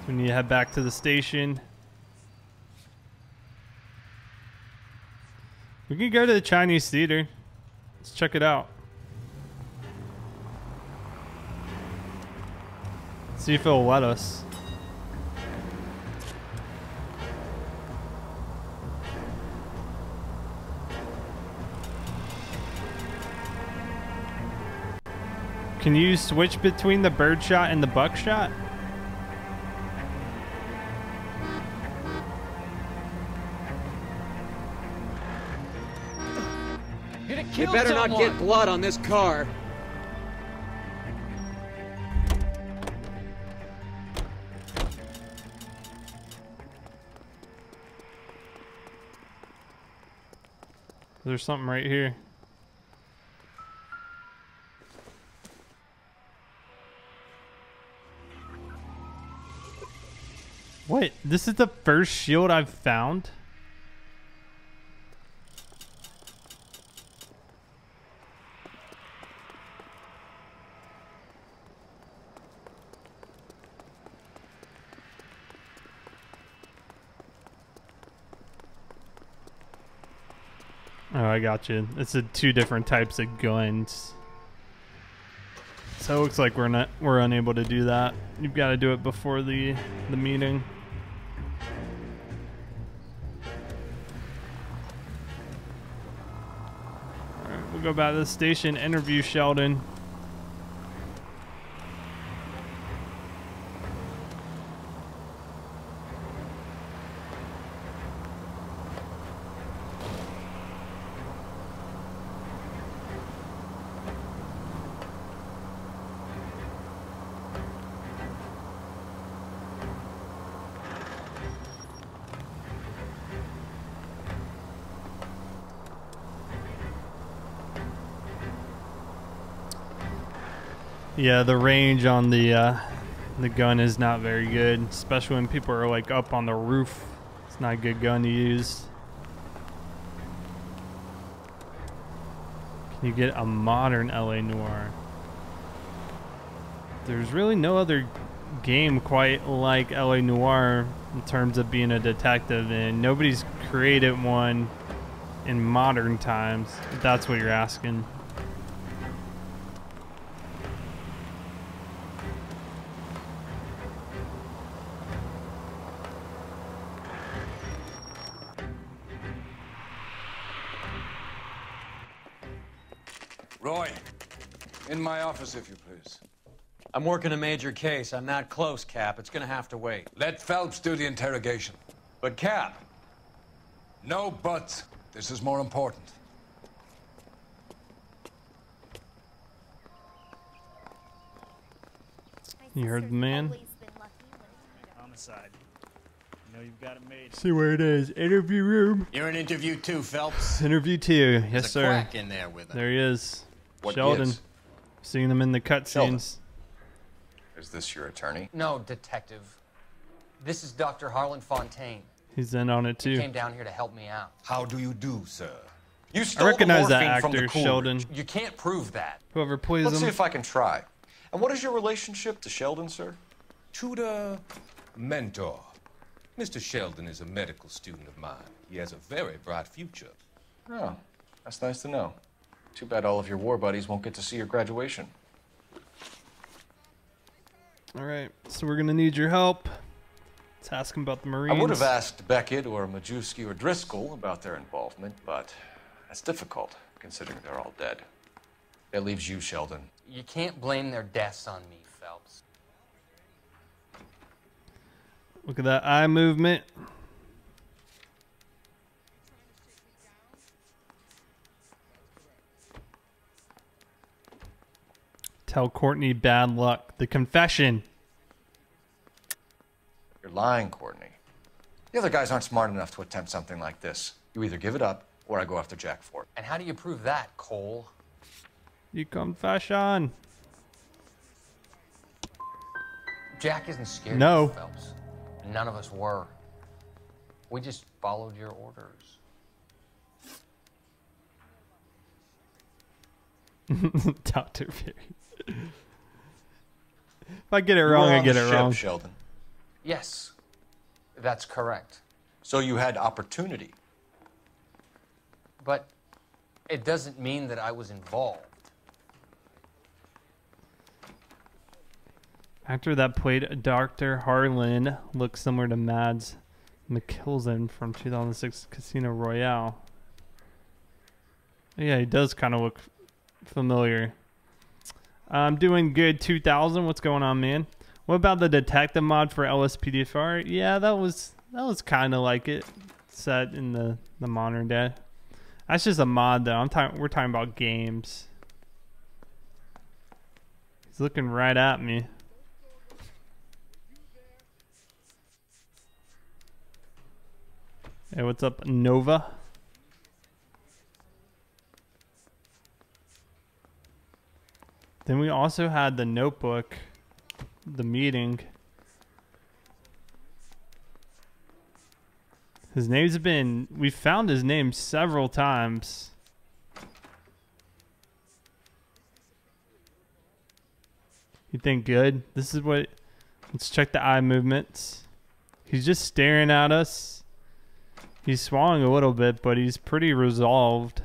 S1: We need to head back to the station. We can go to the Chinese theater. Let's check it out. See if it'll let us. Can you switch between the birdshot and the buckshot?
S2: You better not get blood on this car.
S1: There's something right here. What? This is the first shield I've found? Oh, I got you. It's two different types of guns. So it looks like we're unable to do that. You've got to do it before the meeting. All right, we'll go back to the station, interview Sheldon. Yeah, the range on the gun is not very good, especially when people are like up on the roof. It's not a good gun to use. Can you get a modern LA Noire? There's really no other game quite like LA Noire in terms of being a detective, and nobody's created one in modern times, if that's what you're asking.
S19: Roy, in my office, if you please.
S3: I'm working a major case. I'm not close, Cap. It's gonna have to wait.
S19: Let Phelps do the interrogation.
S3: But, Cap.
S19: No buts. This is more important.
S1: You heard the man.
S8: Homicide. You know you've got it made.
S1: See where it is. Interview room.
S8: You're in interview 2, Phelps.
S1: Interview 2.
S8: There's
S1: Yes,
S8: a
S1: sir.
S8: quack in there with him.
S1: There he is.
S10: What
S1: Sheldon.
S10: gives?
S1: Seeing them in the cutscenes.
S10: Is this your attorney?
S3: No, detective. This is Dr. Harlan Fontaine.
S1: He's in on it
S3: He
S1: too.
S3: came down here to help me out.
S19: How do you do, sir?
S3: You
S1: I
S3: stole
S1: recognize
S3: the
S1: that
S3: morphine from
S1: actor,
S3: the Cool
S1: Sheldon.
S3: Ridge. You can't prove that.
S1: Whoever plays
S10: Let's
S1: him.
S10: see if I can try. And what is your relationship to Sheldon, sir?
S11: Tutor, mentor. Mr. Sheldon is a medical student of mine. He has a very bright future.
S10: Oh, that's nice to know. Too bad all of your war buddies won't get to see your graduation.
S1: All right, so we're gonna need your help. Let's ask him about the Marines.
S10: I would have asked Beckett or Majewski or Driscoll about their involvement, but that's difficult, considering they're all dead. That leaves you, Sheldon.
S3: You can't blame their deaths on me, Phelps.
S1: Look at that eye movement. Tell Courtney bad luck. The confession.
S10: You're lying, Courtney. The other guys aren't smart enough to attempt something like this. You either give it up, or I go after Jack for it.
S3: And how do you prove that, Cole?
S1: You confession.
S3: Jack isn't scared
S1: No.
S3: of you, Phelps. None of us were. We just followed your orders.
S1: Dr. Perry. If I get it wrong, I get it wrong.
S10: Sheldon.
S3: Yes, that's correct.
S10: So you had opportunity.
S3: But it doesn't mean that I was involved.
S1: Actor that played Dr. Harlan looks similar to Mads Mikkelsen from 2006 Casino Royale. Yeah, he does kind of look familiar. I'm doing good. 2000. What's going on, man? What about the detective mod for LSPDFR? Yeah, that was kind of like it, set in the modern day. That's just a mod, though. We're talking about games. He's looking right at me. Hey, what's up, Nova? Then we also had the notebook, the meeting. His name's been, we found his name several times. You think good? This is what, let's check the eye movements. He's just staring at us. He's swallowing a little bit, but he's pretty resolved.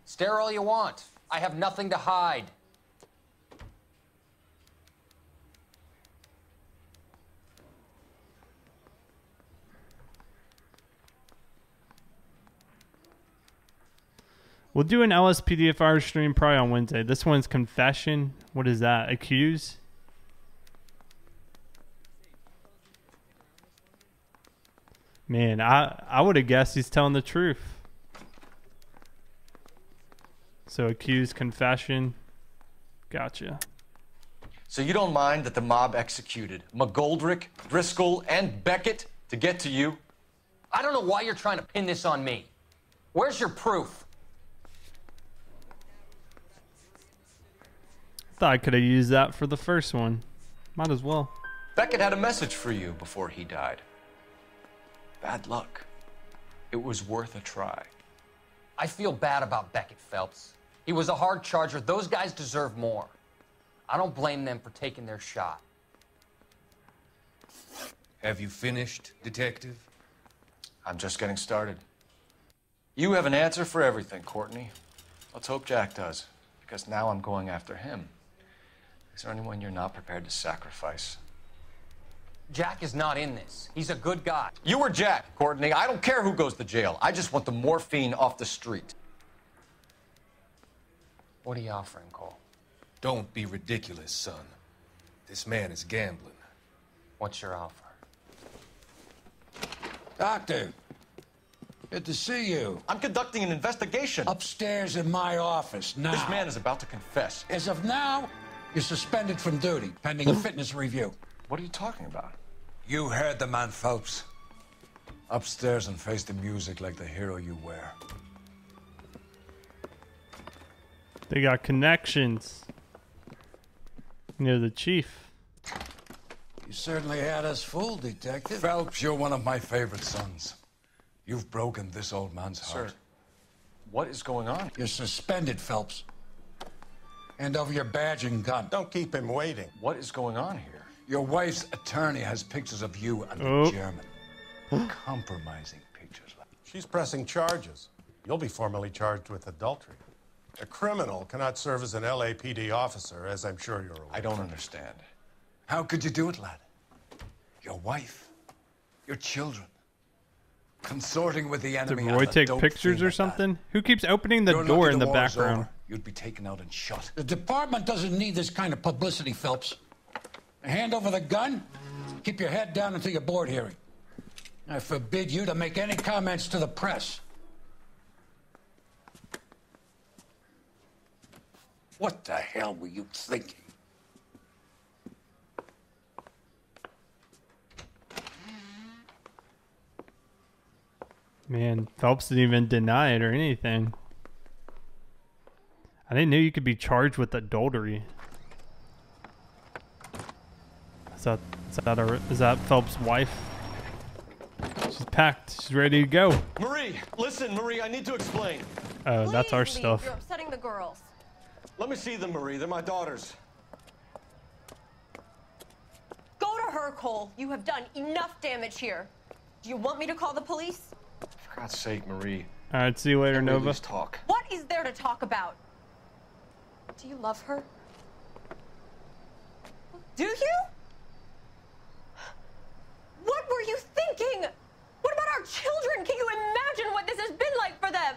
S13: Stare all you want. I have nothing to hide.
S1: We'll do an LSPDFR stream probably on Wednesday. This one's confession. What is that? Accuse? Man, I would have guessed he's telling the truth. So accused, confession. Gotcha.
S10: So you don't mind that the mob executed McGoldrick, Driscoll, and Beckett to get to you?
S13: I don't know why you're trying to pin this on me. Where's your proof?
S1: Thought I could have used that for the first one. Might as well.
S10: Beckett had a message for you before he died. Bad luck. It was worth a try.
S13: I feel bad about Beckett, Phelps. He was a hard charger. Those guys deserve more. I don't blame them for taking their shot.
S11: Have you finished, Detective?
S10: I'm just getting started. You have an answer for everything, Courtney. Let's hope Jack does, because now I'm going after him. Is there anyone you're not prepared to sacrifice?
S13: Jack is not in this. He's a good guy.
S10: You or Jack, Courtney. I don't care who goes to jail. I just want the morphine off the street.
S13: What are you offering, Cole?
S11: Don't be ridiculous, son. This man is gambling.
S13: What's your offer?
S19: Doctor, good to see you.
S10: I'm conducting an investigation.
S19: Upstairs in my office now.
S10: This man is about to confess.
S19: As of now, you're suspended from duty, pending a fitness review.
S10: What are you talking about?
S19: You heard the man, Phelps. Upstairs and face the music like the hero you were.
S1: They got connections. You know, the chief.
S19: You certainly had us fooled, Detective. Phelps, you're one of my favorite sons. You've broken this old man's heart.
S10: Sir, what is going on?
S19: You're suspended, Phelps. Hand over your badge and gun.
S17: Don't keep him waiting.
S10: What is going on here?
S19: Your wife's attorney has pictures of you and the German. Compromising pictures.
S17: She's pressing charges. You'll be formally charged with adultery. A criminal cannot serve as an LAPD officer, as I'm sure you're aware.
S10: I don't understand.
S19: How could you do it, lad? Your wife, your children, consorting with the enemy.
S1: Did Roy take pictures or something? Who keeps opening the door in the background?
S19: You'd be taken out and shot. The department doesn't need this kind of publicity, Phelps. Hand over the gun. Keep your head down until your board hearing. I forbid you to make any comments to the press. What the hell were you thinking?
S1: Man, Phelps didn't even deny it or anything. I didn't know you could be charged with adultery. Is that Phelps' wife? She's packed. She's ready to go.
S21: Marie, listen, Marie, I need to explain.
S1: Oh, that's our
S22: Please leave.
S1: stuff.
S22: You're upsetting the girls.
S21: Let me see them, Marie. They're my daughters.
S22: Go to her, Cole. You have done enough damage here. Do you want me to call the police?
S10: For God's sake, Marie.
S1: All right, see you later, Nova.
S10: Let's talk.
S22: What is there to talk about? Do you love her? Do you? What were you thinking? What about our children? Can you imagine what this has been like for them?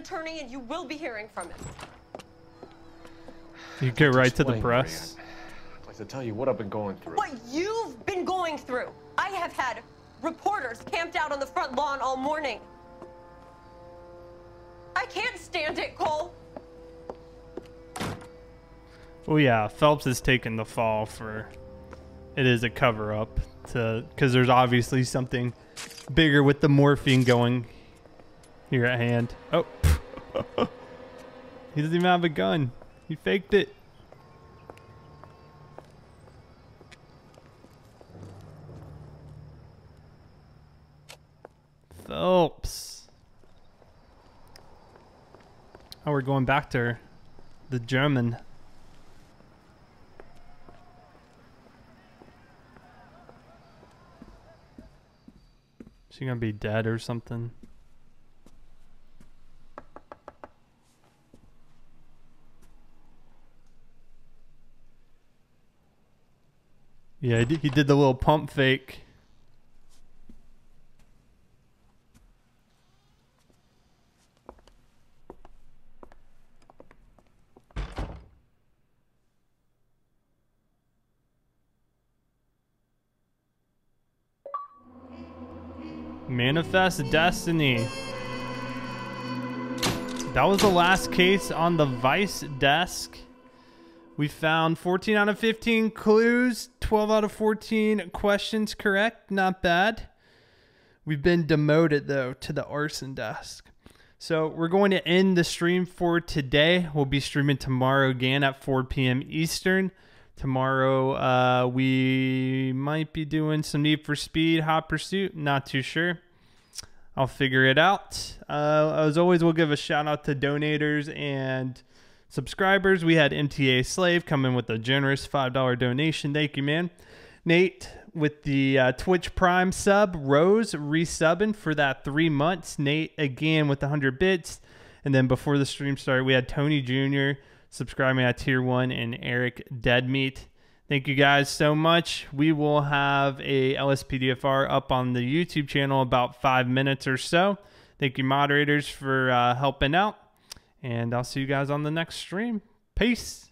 S22: attorney, and you will be hearing from him.
S1: You go right to the
S10: Explain,
S1: press.
S10: Maria. I'd like to tell you what I've been going through.
S22: What you've been going through. I have had reporters camped out on the front lawn all morning. I can't stand it, Cole.
S1: Well, yeah, Phelps has taken the fall for it is a cover-up because there's obviously something bigger with the morphine going here at hand. Oh, he doesn't even have a gun. He faked it. Phelps. Oh, we're going back to the German. Is she gonna be dead or something? Yeah, he did the little pump fake. Manifest Destiny. That was the last case on the Vice desk. We found 14 out of 15 clues, 12 out of 14 questions correct. Not bad. We've been demoted, though, to the arson desk. So we're going to end the stream for today. We'll be streaming tomorrow again at 4 p.m. Eastern. Tomorrow, we might be doing some Need for Speed, Hot Pursuit. Not too sure. I'll figure it out. As always, we'll give a shout out to donators and subscribers. We had MTA Slave come in with a generous $5 donation. Thank you, man. Nate with the Twitch Prime sub. Rose resubbing for that 3 months. Nate again with 100 bits. And then before the stream started, we had Tony Jr. subscribing at Tier 1 and Eric Deadmeat. Thank you guys so much. We will have a LSPDFR up on the YouTube channel about 5 minutes or so. Thank you, moderators, for helping out. And I'll see you guys on the next stream. Peace.